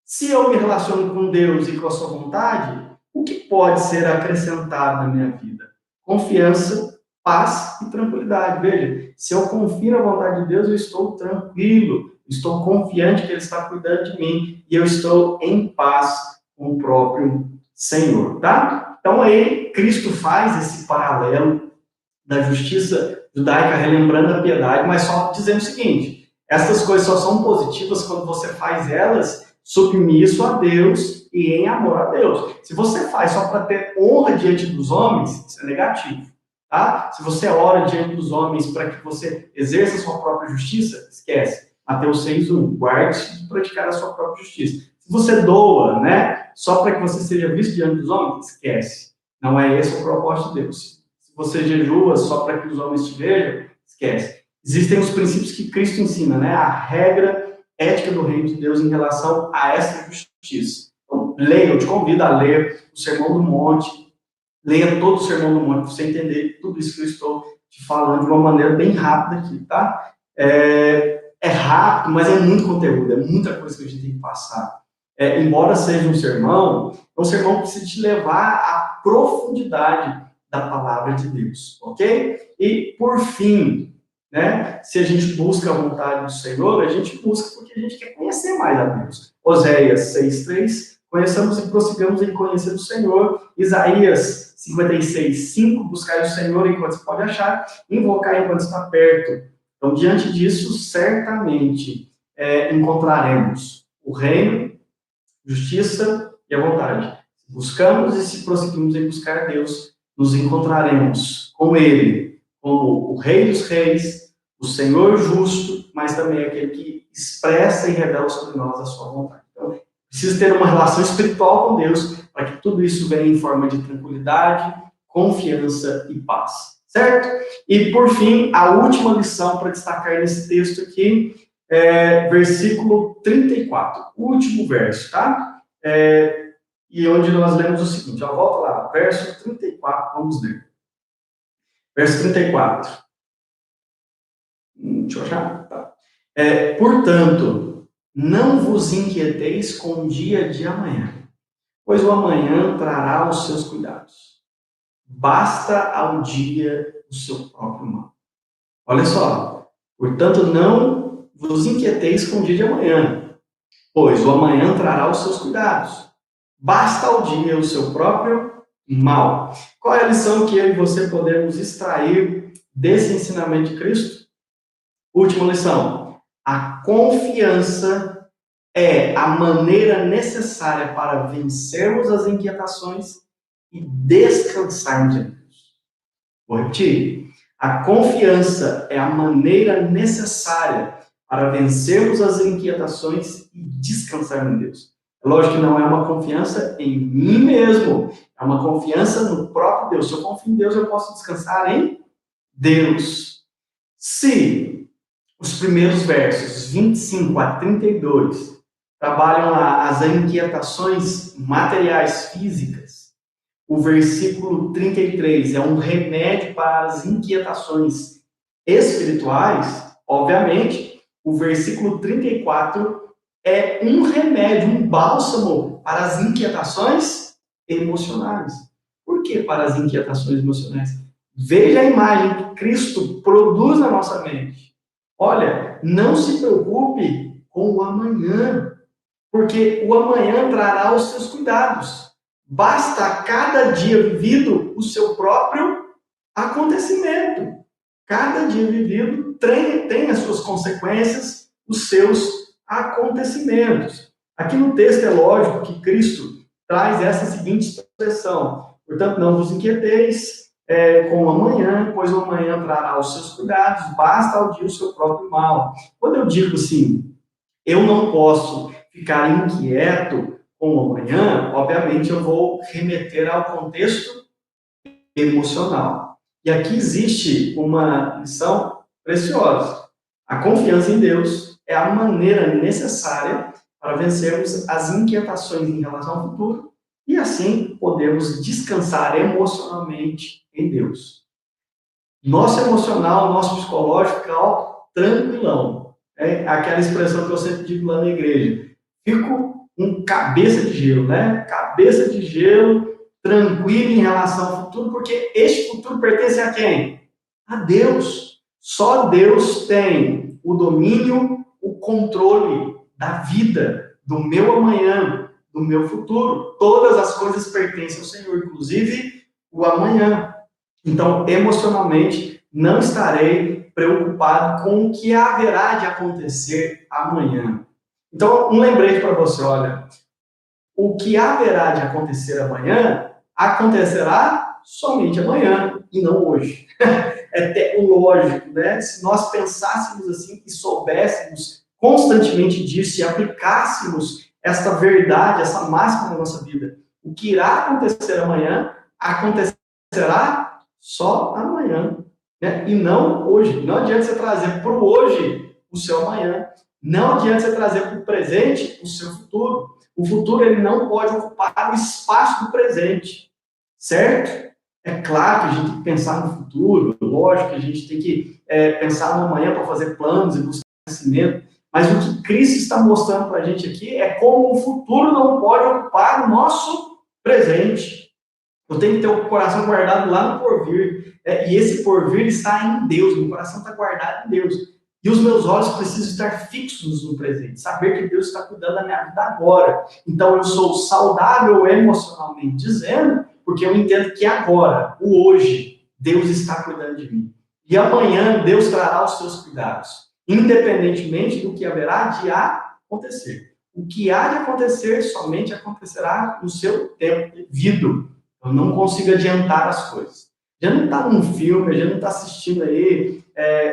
se eu me relaciono com Deus e com a sua vontade, o que pode ser acrescentado na minha vida? Confiança, paz e tranquilidade. Veja, se eu confio na vontade de Deus, eu estou tranquilo, estou confiante que Ele está cuidando de mim e eu estou em paz com o próprio Senhor, tá? Então aí Cristo faz esse paralelo da justiça judaica relembrando a piedade, mas só dizendo o seguinte: essas coisas só são positivas quando você faz elas submisso a Deus e em amor a Deus. Se você faz só para ter honra diante dos homens, isso é negativo, tá? Se você ora diante dos homens para que você exerça a sua própria justiça, esquece. Mateus 6:1, guarde-se de praticar a sua própria justiça. Se você doa, né, só para que você seja visto diante dos homens, esquece. Não é esse o propósito de Deus. Se você jejua só para que os homens te vejam, esquece. Existem os princípios que Cristo ensina, né? A regra ética do reino de Deus em relação a essa justiça. Então, leia, eu te convido a ler o Sermão do Monte, leia todo o Sermão do Monte, para você entender tudo isso que eu estou te falando de uma maneira bem rápida aqui, tá? É rápido, mas é muito conteúdo, é muita coisa que a gente tem que passar. Embora seja um sermão, é um sermão que precisa te levar à profundidade da palavra de Deus, ok? E, por fim, né? Se a gente busca a vontade do Senhor, a gente busca porque a gente quer conhecer mais a Deus. Oséias 6:3, conheçamos e prossigamos em conhecer o Senhor. Isaías 56:5, buscar o Senhor enquanto se pode achar, invocar enquanto está perto. Então, diante disso, certamente encontraremos o reino, justiça e a vontade. Se buscamos e se prosseguimos em buscar Deus, nos encontraremos com Ele, como o Rei dos Reis, o Senhor justo, mas também aquele que expressa e revela sobre nós a sua vontade. Então, precisa ter uma relação espiritual com Deus para que tudo isso venha em forma de tranquilidade, confiança e paz. Certo? E, por fim, a última lição para destacar nesse texto aqui versículo 34, o último verso, tá? E onde nós lemos o seguinte, volta lá, verso 34, vamos ler. Verso 34. Deixa eu achar. Tá. Portanto, não vos inquieteis com o dia de amanhã, pois o amanhã trará os seus cuidados. Basta ao dia o seu próprio mal. Olha só. Portanto, não vos inquieteis com o dia de amanhã, pois o amanhã trará os seus cuidados. Basta ao dia o seu próprio mal. Qual é a lição que eu e você podemos extrair desse ensinamento de Cristo? Última lição. A confiança é a maneira necessária para vencermos as inquietações e descansarmos em Deus. Vou repetir. A confiança é a maneira necessária para vencermos as inquietações e descansarmos em Deus. É lógico que não é uma confiança em mim mesmo, é uma confiança no próprio Deus. Se eu confio em Deus, eu posso descansar em Deus. Se os primeiros versos, 25 a 32, trabalham lá as inquietações materiais físicas, o versículo 33 é um remédio para as inquietações espirituais, obviamente, o versículo 34 é um remédio, um bálsamo para as inquietações emocionais. Por que para as inquietações emocionais? Veja a imagem que Cristo produz na nossa mente. Olha, não se preocupe com o amanhã, porque o amanhã trará os seus cuidados. Basta a cada dia vivido o seu próprio acontecimento. Cada dia vivido tem as suas consequências, os seus acontecimentos. Aqui no texto é lógico que Cristo traz essa seguinte expressão: portanto, não vos inquieteis com o amanhã, pois o amanhã trará os seus cuidados, basta ao dia o seu próprio mal. Quando eu digo assim, eu não posso ficar inquieto com o amanhã, obviamente eu vou remeter ao contexto emocional. E aqui existe uma lição preciosa. A confiança em Deus é a maneira necessária para vencermos as inquietações em relação ao futuro e assim podemos descansar emocionalmente em Deus. Nosso emocional, nosso psicológico fica tranquilão. É aquela expressão que eu sempre digo lá na igreja. Fico com cabeça de gelo, né? Cabeça de gelo, tranquilo em relação ao futuro, porque este futuro pertence a quem? A Deus. Só Deus tem o domínio, o controle da vida, do meu amanhã, do meu futuro. Todas as coisas pertencem ao Senhor, inclusive o amanhã. Então, emocionalmente, não estarei preocupado com o que haverá de acontecer amanhã. Então, um lembrete para você, olha, o que haverá de acontecer amanhã, acontecerá somente amanhã e não hoje. É teológico, né? Se nós pensássemos assim e soubéssemos constantemente disso e aplicássemos esta verdade, essa máxima na nossa vida, o que irá acontecer amanhã, acontecerá só amanhã, né? E não hoje. Não adianta você trazer para o hoje o seu amanhã. Não adianta você trazer para o presente o seu futuro. O futuro ele não pode ocupar o espaço do presente, certo? É claro que a gente tem que pensar no futuro, lógico que a gente tem que pensar no amanhã para fazer planos e buscar crescimento, mas o que Cristo está mostrando para a gente aqui é como o futuro não pode ocupar o nosso presente. Eu tenho que ter o coração guardado lá no porvir. E esse porvir está em Deus. Meu coração está guardado em Deus. E os meus olhos precisam estar fixos no presente. Saber que Deus está cuidando da minha vida agora. Então eu sou saudável emocionalmente dizendo, porque eu entendo que agora, o hoje, Deus está cuidando de mim. E amanhã Deus trará os seus cuidados. Independentemente do que haverá de acontecer. O que há de acontecer somente acontecerá no seu tempo devido. Eu não consigo adiantar as coisas. Já não está num filme, já não está assistindo aí.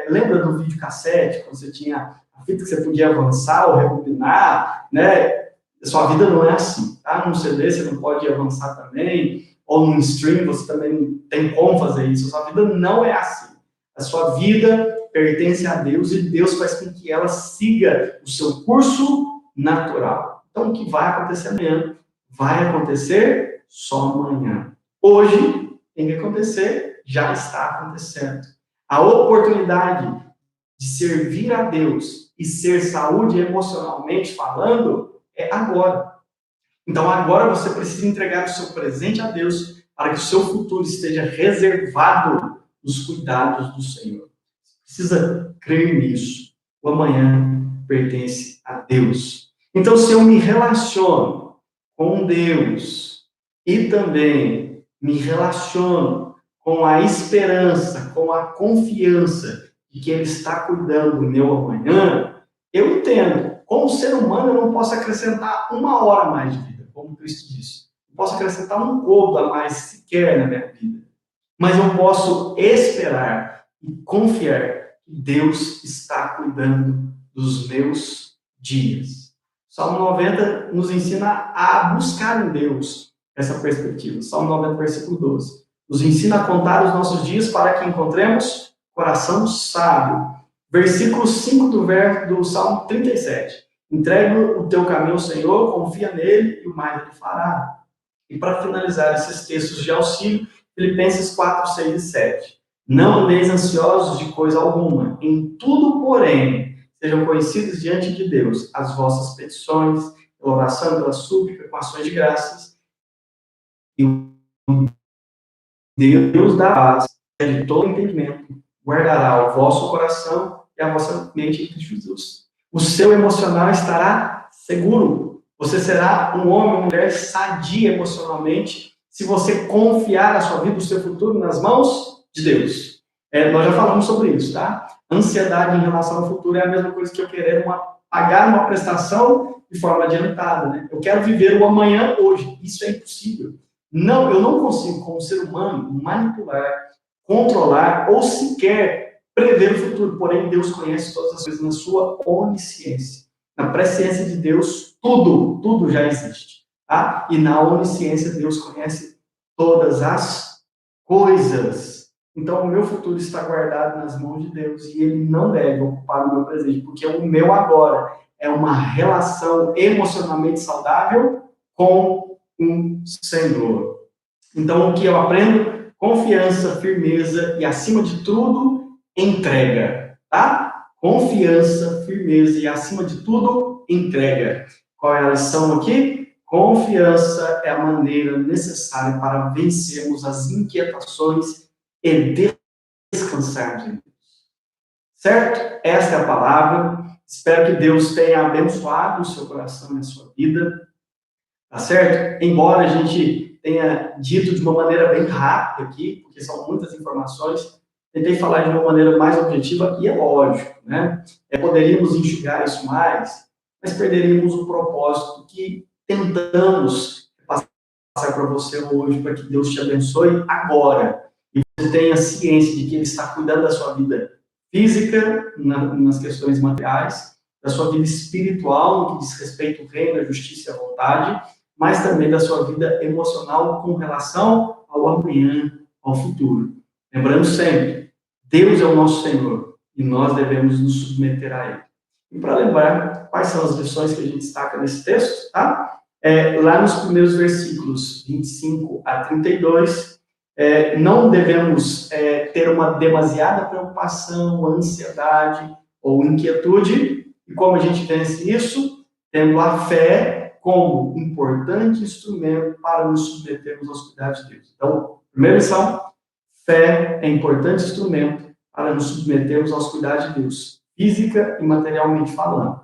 Lembra do videocassete, quando você tinha a fita que você podia avançar ou rebobinar, né? Sua vida não é assim, tá? Num CD você não pode avançar também, ou num stream você também não tem como fazer isso. A sua vida não é assim. A sua vida pertence a Deus e Deus faz com que ela siga o seu curso natural. Então, o que vai acontecer amanhã vai acontecer só amanhã. Hoje tem que acontecer, já está acontecendo. A oportunidade de servir a Deus e ser saúde emocionalmente falando é agora. Então agora você precisa entregar o seu presente a Deus para que o seu futuro esteja reservado nos cuidados do Senhor. Precisa crer nisso. O amanhã pertence a Deus. Então, se eu me relaciono com Deus e também me relaciono com a esperança, com a confiança de que Ele está cuidando do meu amanhã, eu entendo. Como ser humano, eu não posso acrescentar 1 hora mais de vida, como Cristo disse. Não posso acrescentar um côvado a mais sequer na minha vida. Mas eu posso esperar e confiar que Deus está cuidando dos meus dias. Salmo 90 nos ensina a buscar em Deus essa perspectiva. Salmo 90, versículo 12. Nos ensina a contar os nossos dias para que encontremos coração sábio. Versículo 5 do Salmo 37. Entrega o teu caminho ao Senhor, confia nele e o mais ele fará. E para finalizar esses textos de auxílio, Filipenses 4, 6 e 7. Não andeis ansiosos de coisa alguma, em tudo, porém, sejam conhecidos diante de Deus as vossas petições, pela oração, pela súplica, com ações de graças. E o Deus da paz, de todo entendimento, guardará o vosso coração e a vossa mente em Cristo Jesus. O seu emocional estará seguro. Você será um homem ou mulher sadia emocionalmente se você confiar a sua vida, o seu futuro nas mãos de Deus. Nós já falamos sobre isso, tá? Ansiedade em relação ao futuro é a mesma coisa que eu querer pagar uma prestação de forma adiantada, né? Eu quero viver o amanhã hoje. Isso é impossível. Não, eu não consigo, como ser humano, manipular, controlar ou sequer prever o futuro. Porém, Deus conhece todas as coisas na sua onisciência. Na presciência de Deus, tudo já existe. Tá? E na onisciência, Deus conhece todas as coisas. Então, o meu futuro está guardado nas mãos de Deus e Ele não deve ocupar o meu presente, porque o meu agora é uma relação emocionalmente saudável com o Senhor. Então, o que eu aprendo? Confiança, firmeza e, acima de tudo, entrega. Tá? Confiança, firmeza e, acima de tudo, entrega. Qual é a lição aqui? Confiança é a maneira necessária para vencermos as inquietações e descansarmos em Deus. Certo? Esta é a palavra. Espero que Deus tenha abençoado o seu coração e a sua vida. Tá certo? Embora a gente tenha dito de uma maneira bem rápida aqui, porque são muitas informações, tentei falar de uma maneira mais objetiva e é lógico, né? Poderíamos enxugar isso mais, mas perderíamos o propósito que tentamos passar para você hoje, para que Deus te abençoe agora. E você tenha ciência de que Ele está cuidando da sua vida física, nas questões materiais, da sua vida espiritual, no que diz respeito ao reino, à justiça e à vontade, mas também da sua vida emocional com relação ao amanhã, ao futuro. Lembrando sempre, Deus é o nosso Senhor e nós devemos nos submeter a Ele. E para lembrar quais são as lições que a gente destaca nesse texto, tá? Lá nos primeiros versículos 25 a 32, não devemos ter uma demasiada preocupação, ansiedade ou inquietude. E como a gente vence isso? Tendo a fé como importante instrumento para nos submetermos aos cuidados de Deus. Então, primeira lição, fé é importante instrumento para nos submetermos aos cuidados de Deus, física e materialmente falando.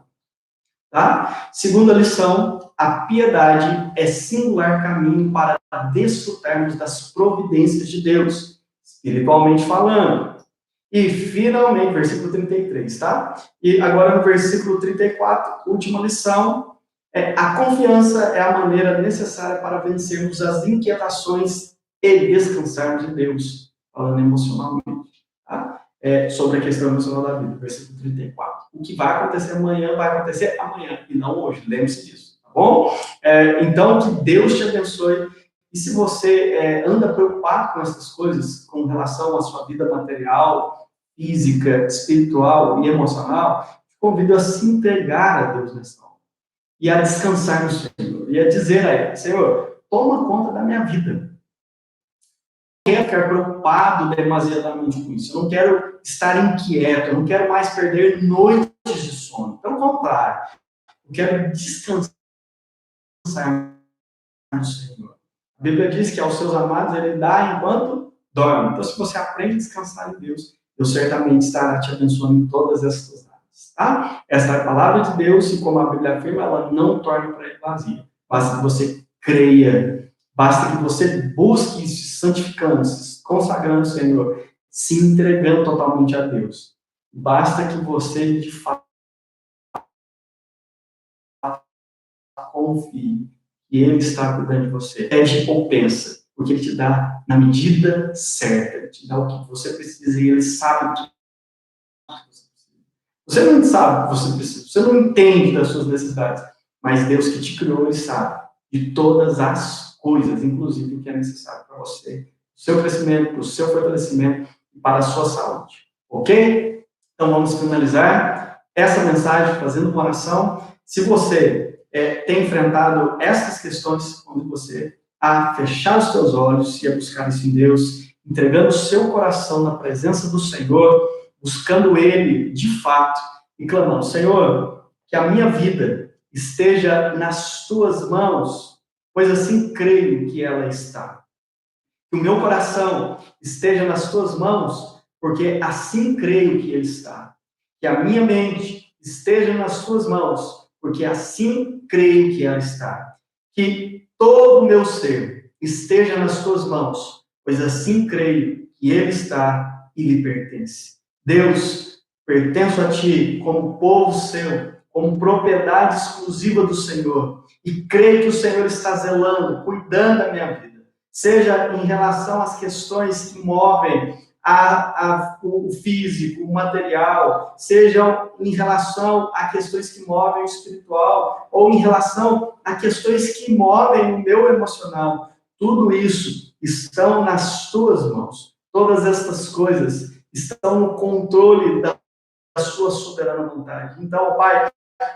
Tá? Segunda lição, a piedade é singular caminho para desfrutarmos das providências de Deus, espiritualmente falando. E, finalmente, versículo 33, tá? E agora no versículo 34, última lição, a confiança é a maneira necessária para vencermos as inquietações e descansarmos em Deus, falando emocionalmente, tá? Sobre a questão emocional da vida, versículo 34. O que vai acontecer amanhã, vai acontecer amanhã, e não hoje, lembre-se disso, tá bom? Então, que Deus te abençoe. E se você anda preocupado com essas coisas, com relação à sua vida material, física, espiritual e emocional, te convido a se entregar a Deus nessa hora. E a descansar no Senhor. E a dizer a Ele, Senhor, toma conta da minha vida. Quero ficar preocupado demasiadamente com isso. Eu não quero estar inquieto. Eu não quero mais perder noites de sono. Pelo contrário, eu quero descansar no Senhor. A Bíblia diz que aos seus amados ele dá enquanto dorme. Então, se você aprende a descansar em Deus, Deus certamente estará te abençoando em todas essas áreas. Tá? Esta é a palavra de Deus e, como a Bíblia afirma, ela não torna para ele vazia. Basta que você creia, basta que você busque se santificando, se consagrando ao Senhor, se entregando totalmente a Deus. Basta que você, de fato, confie que Ele está cuidando de você. Pede ou pensa, porque Ele te dá na medida certa, Ele te dá o que você precisa e Ele sabe o que você precisa. Você não sabe o que você precisa, você não entende das suas necessidades, mas Deus que te criou, Ele sabe de todas as coisas, inclusive o que é necessário para você, o seu crescimento, para o seu fortalecimento e para a sua saúde. Ok? Então vamos finalizar essa mensagem fazendo uma oração. Se você tem enfrentado essas questões, quando você a fechar os seus olhos e a buscar isso em Deus, entregando o seu coração na presença do Senhor, buscando Ele de fato e clamando: Senhor, que a minha vida esteja nas Tuas mãos, pois assim creio que ela está. Que o meu coração esteja nas Tuas mãos, porque assim creio que Ele está. Que a minha mente esteja nas Tuas mãos, porque assim creio que ela está. Que todo o meu ser esteja nas Tuas mãos, pois assim creio que Ele está e lhe pertence. Deus, pertenço a Ti como povo seu, como propriedade exclusiva do Senhor, e creio que o Senhor está zelando, cuidando da minha vida, seja em relação às questões que movem o físico, o material, seja em relação a questões que movem o espiritual, ou em relação a questões que movem o meu emocional. Tudo isso estão nas Tuas mãos. Todas estas coisas estão no controle da Sua soberana vontade. Então, Pai,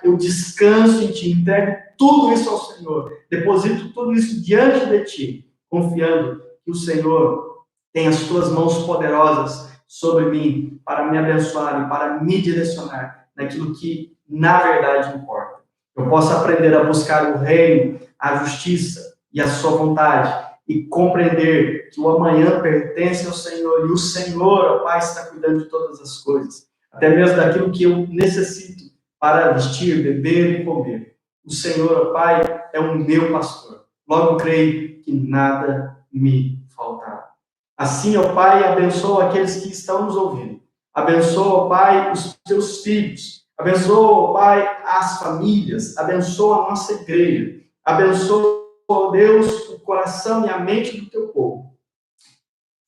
eu descanso em Ti, entrego tudo isso ao Senhor, deposito tudo isso diante de Ti, confiando que o Senhor tem as Tuas mãos poderosas sobre mim para me abençoar e para me direcionar naquilo que, na verdade, importa. Eu posso aprender a buscar o reino, a justiça e a Sua vontade e compreender que o amanhã pertence ao Senhor e o Senhor, ó Pai, está cuidando de todas as coisas, até mesmo daquilo que eu necessito para vestir, beber e comer. O Senhor, ó Pai, é o meu pastor. Logo creio que nada me faltará. Assim, ó Pai, abençoa aqueles que estão nos ouvindo. Abençoa, ó Pai, os Teus filhos. Abençoa, ó Pai, as famílias. Abençoa a nossa igreja. Abençoa, ó Deus, o coração e a mente do Teu povo.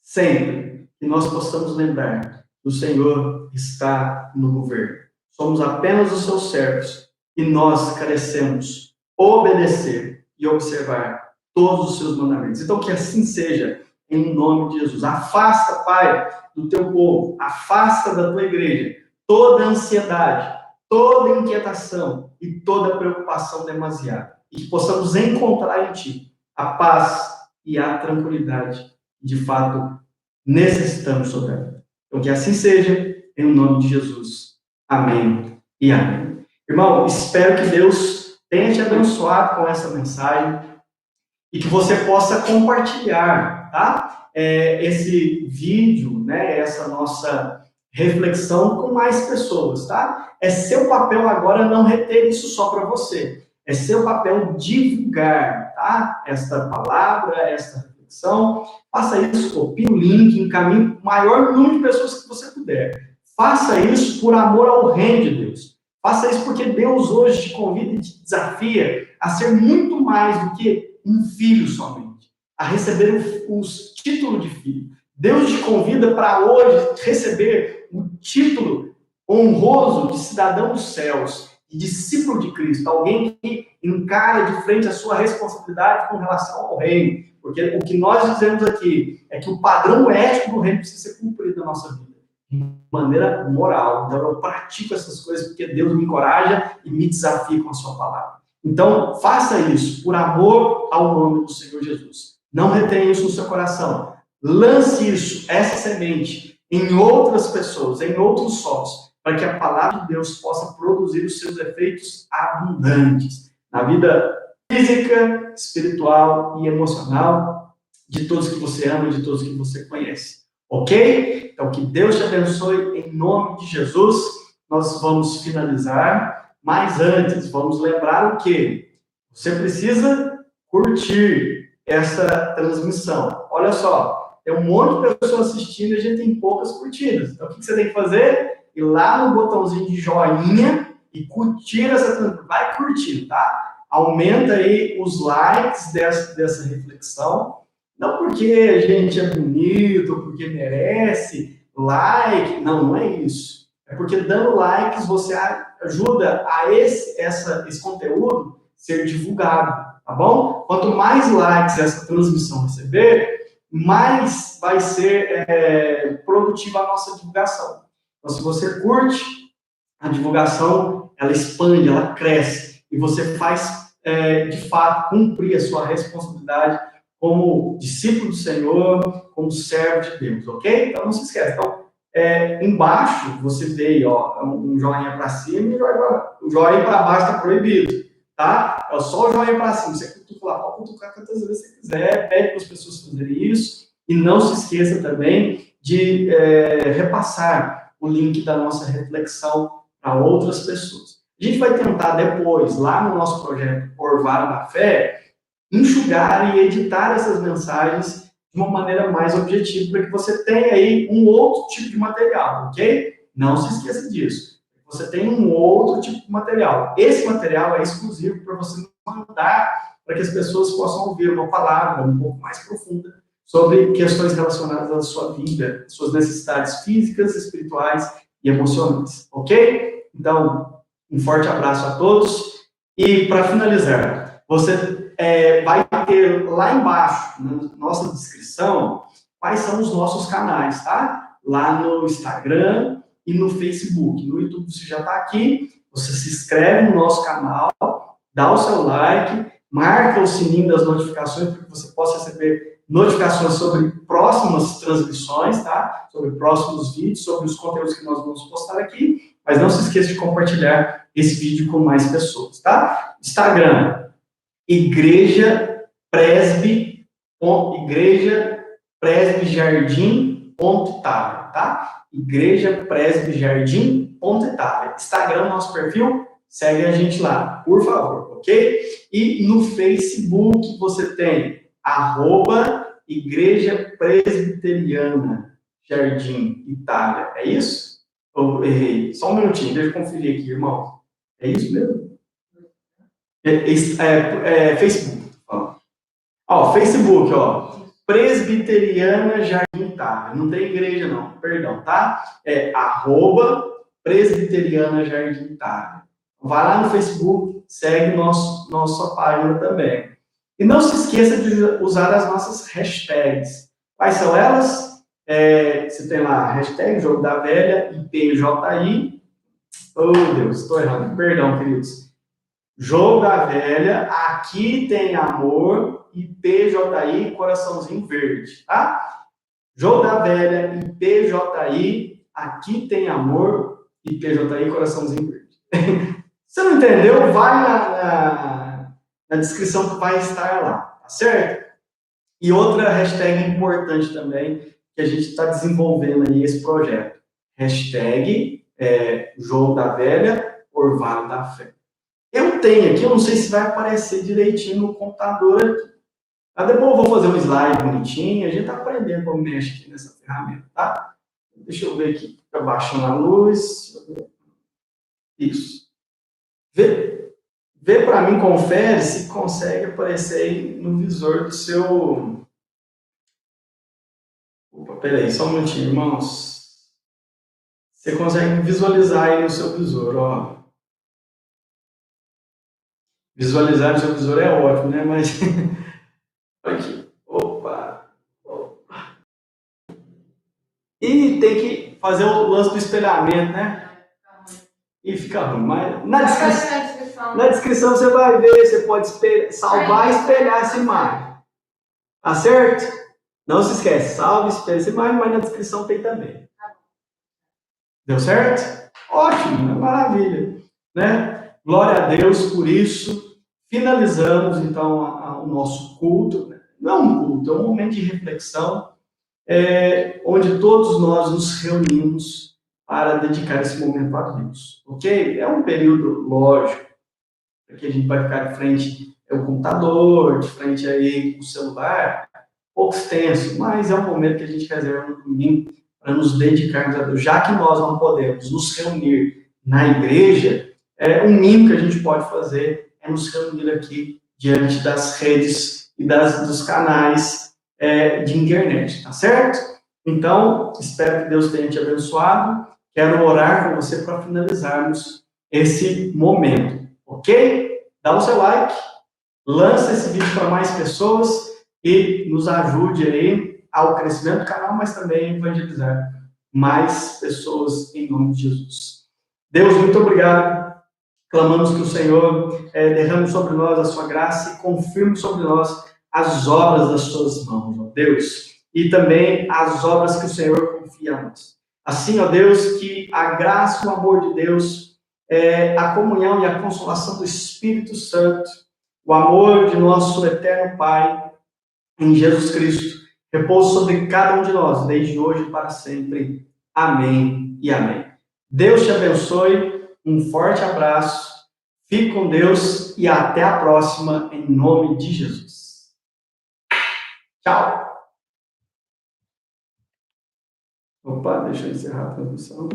Sempre que nós possamos lembrar que o Senhor está no governo. Somos apenas os Seus servos e nós carecemos obedecer e observar todos os Seus mandamentos. Então, que assim seja, em nome de Jesus. Afasta, Pai, do Teu povo, afasta da Tua igreja toda ansiedade, toda inquietação e toda preocupação demasiada. E que possamos encontrar em Ti a paz e a tranquilidade que, de fato, necessitamos sobre ela. Então, que assim seja, em nome de Jesus. Amém e amém. Irmão, espero que Deus tenha te abençoado com essa mensagem e que você possa compartilhar, tá? Esse vídeo, né? Essa nossa reflexão com mais pessoas, tá? É seu papel agora não reter isso só para você. É seu papel divulgar, tá? Esta palavra, esta reflexão. Faça isso, copie o link, encaminhe o maior número de pessoas que você puder. Faça isso por amor ao reino de Deus. Faça isso porque Deus hoje te convida e te desafia a ser muito mais do que um filho somente, a receber o título de filho. Deus te convida para hoje receber o título honroso de cidadão dos céus, de discípulo de Cristo, alguém que encara de frente a sua responsabilidade com relação ao reino. Porque o que nós dizemos aqui é que o padrão ético do reino precisa ser cumprido na nossa vida, de maneira moral. Então, eu pratico essas coisas porque Deus me encoraja e me desafia com a sua palavra. Então, faça isso por amor ao nome do Senhor Jesus. Não retenha isso no seu coração. lance isso, essa semente, em outras pessoas, em outros solos, para que a palavra de Deus possa produzir os seus efeitos abundantes na vida física, espiritual e emocional de todos que você ama, de todos que você conhece. Ok? Então, que Deus te abençoe em nome de Jesus. Nós vamos finalizar, mas antes, vamos lembrar o quê? Você precisa curtir essa transmissão. Olha só, tem um monte de pessoas assistindo e a gente tem poucas curtidas. Então, o que você tem que fazer? Ir lá no botãozinho de joinha e curtir essa transmissão. Vai curtir, tá? Aumenta aí os likes dessa reflexão. Não porque a gente é bonito, porque merece like. Não, não é isso. É porque dando likes você ajuda a esse conteúdo ser divulgado, tá bom? Quanto mais likes essa transmissão receber, mais vai ser produtiva a nossa divulgação. Então, se você curte, a divulgação, ela expande, ela cresce, e você faz, de fato, cumprir a sua responsabilidade como discípulo do Senhor, como servo de Deus, ok? Então, não se esqueça. Então, embaixo, você vê ó, um joinha para cima e o joinha para baixo está proibido, tá? É só o joinha para cima. Você cutuca lá, pode cutucar quantas vezes você quiser, pede para as pessoas fazerem isso, e não se esqueça também de repassar o link da nossa reflexão para outras pessoas. A gente vai tentar depois, lá no nosso projeto Orvalho da Fé, enxugar e editar essas mensagens de uma maneira mais objetiva, para que você tenha aí um outro tipo de material, ok? Não se esqueça disso. Você tem um outro tipo de material. Esse material é exclusivo para você mandar para que as pessoas possam ouvir uma palavra um pouco mais profunda sobre questões relacionadas à sua vida, suas necessidades físicas, espirituais e emocionais, ok? Então, um forte abraço a todos. E, para finalizar, você vai ter lá embaixo, na nossa descrição, quais são os nossos canais, tá? Lá no Instagram e no Facebook. No YouTube você já está aqui, você se inscreve no nosso canal, dá o seu like, marca o sininho das notificações para que você possa receber notificações sobre próximas transmissões, tá? Sobre próximos vídeos, sobre os conteúdos que nós vamos postar aqui. Mas não se esqueça de compartilhar esse vídeo com mais pessoas, tá? Instagram, Igreja Presbijardim.itália, tá? Igreja Presbijardim.itália. Instagram, nosso perfil, segue a gente lá, por favor, ok? E no Facebook você tem @Igreja Presbiteriana Jardim Itália. É isso? Eu errei. Só um minutinho, deixa eu conferir aqui, irmão. É isso mesmo? Facebook. Ó, Facebook, ó. Presbiteriana Jardim Itália. Não tem igreja, não. Perdão, tá? É @Presbiteriana Jardim Itália. Vai lá no Facebook, segue nossa página também. E não se esqueça de usar as nossas hashtags. Quais são elas? Você tem lá, hashtag Jogo da Velha, IPJI. Oh, Deus, estou errando. Perdão, queridos. Jogo da Velha, aqui tem amor, e PJI, coraçãozinho verde, tá? Jogo da Velha, e PJI, aqui tem amor, e PJI, coraçãozinho verde. Você não entendeu? Vai na descrição que vai estar lá, tá certo? E outra hashtag importante também, que a gente está desenvolvendo aí esse projeto. Hashtag Jogo da Velha, Orvalho da Fé. Eu tenho aqui, eu não sei se vai aparecer direitinho no computador aqui. Mas depois eu vou fazer um slide bonitinho, a gente está aprendendo como mexe aqui nessa ferramenta, tá? Deixa eu ver aqui, fica baixando a luz. Isso. Vê para mim, confere se consegue aparecer aí no visor do seu... Opa, peraí, só um minutinho, irmãos. Você consegue visualizar aí no seu visor, ó. Visualizar no seu visor é ótimo, né? Mas... aqui. Opa. E tem que fazer o lance do espelhamento, né? E fica ruim. Mas na descrição você vai ver, você pode salvar e espelhar essa imagem. Tá certo? Não se esquece, salve, espelhe-se, mas na descrição tem também. Deu certo? Ótimo, maravilha. Né? Glória a Deus por isso. Finalizamos, então, o nosso culto. Né? Não é um culto, é um momento de reflexão, onde todos nós nos reunimos para dedicar esse momento a Deus. Ok? É um período, lógico, que a gente vai ficar de frente ao computador, de frente aí o celular, pouco extenso, mas é um momento que a gente reserva no domingo para nos dedicarmos a Deus. Já que nós não podemos nos reunir na igreja, o mínimo que a gente pode fazer é nos reunir aqui diante das redes e dos canais de internet, tá certo? Então, espero que Deus tenha te abençoado. Quero orar com você para finalizarmos esse momento, ok? Dá o seu like, lança esse vídeo para mais pessoas e nos ajude aí ao crescimento do canal, mas também evangelizar mais pessoas em nome de Jesus. Deus, muito obrigado. Clamamos que o Senhor derrame sobre nós a sua graça e confirme sobre nós as obras das suas mãos, ó Deus, e também as obras que o Senhor confia a nós. Assim, ó Deus, que a graça e o amor de Deus, a comunhão e a consolação do Espírito Santo, o amor de nosso eterno Pai, em Jesus Cristo, repouse sobre cada um de nós, desde hoje e para sempre. Amém e amém. Deus te abençoe, um forte abraço, fique com Deus e até a próxima, em nome de Jesus. Tchau! Opa, deixa eu encerrar a transmissão.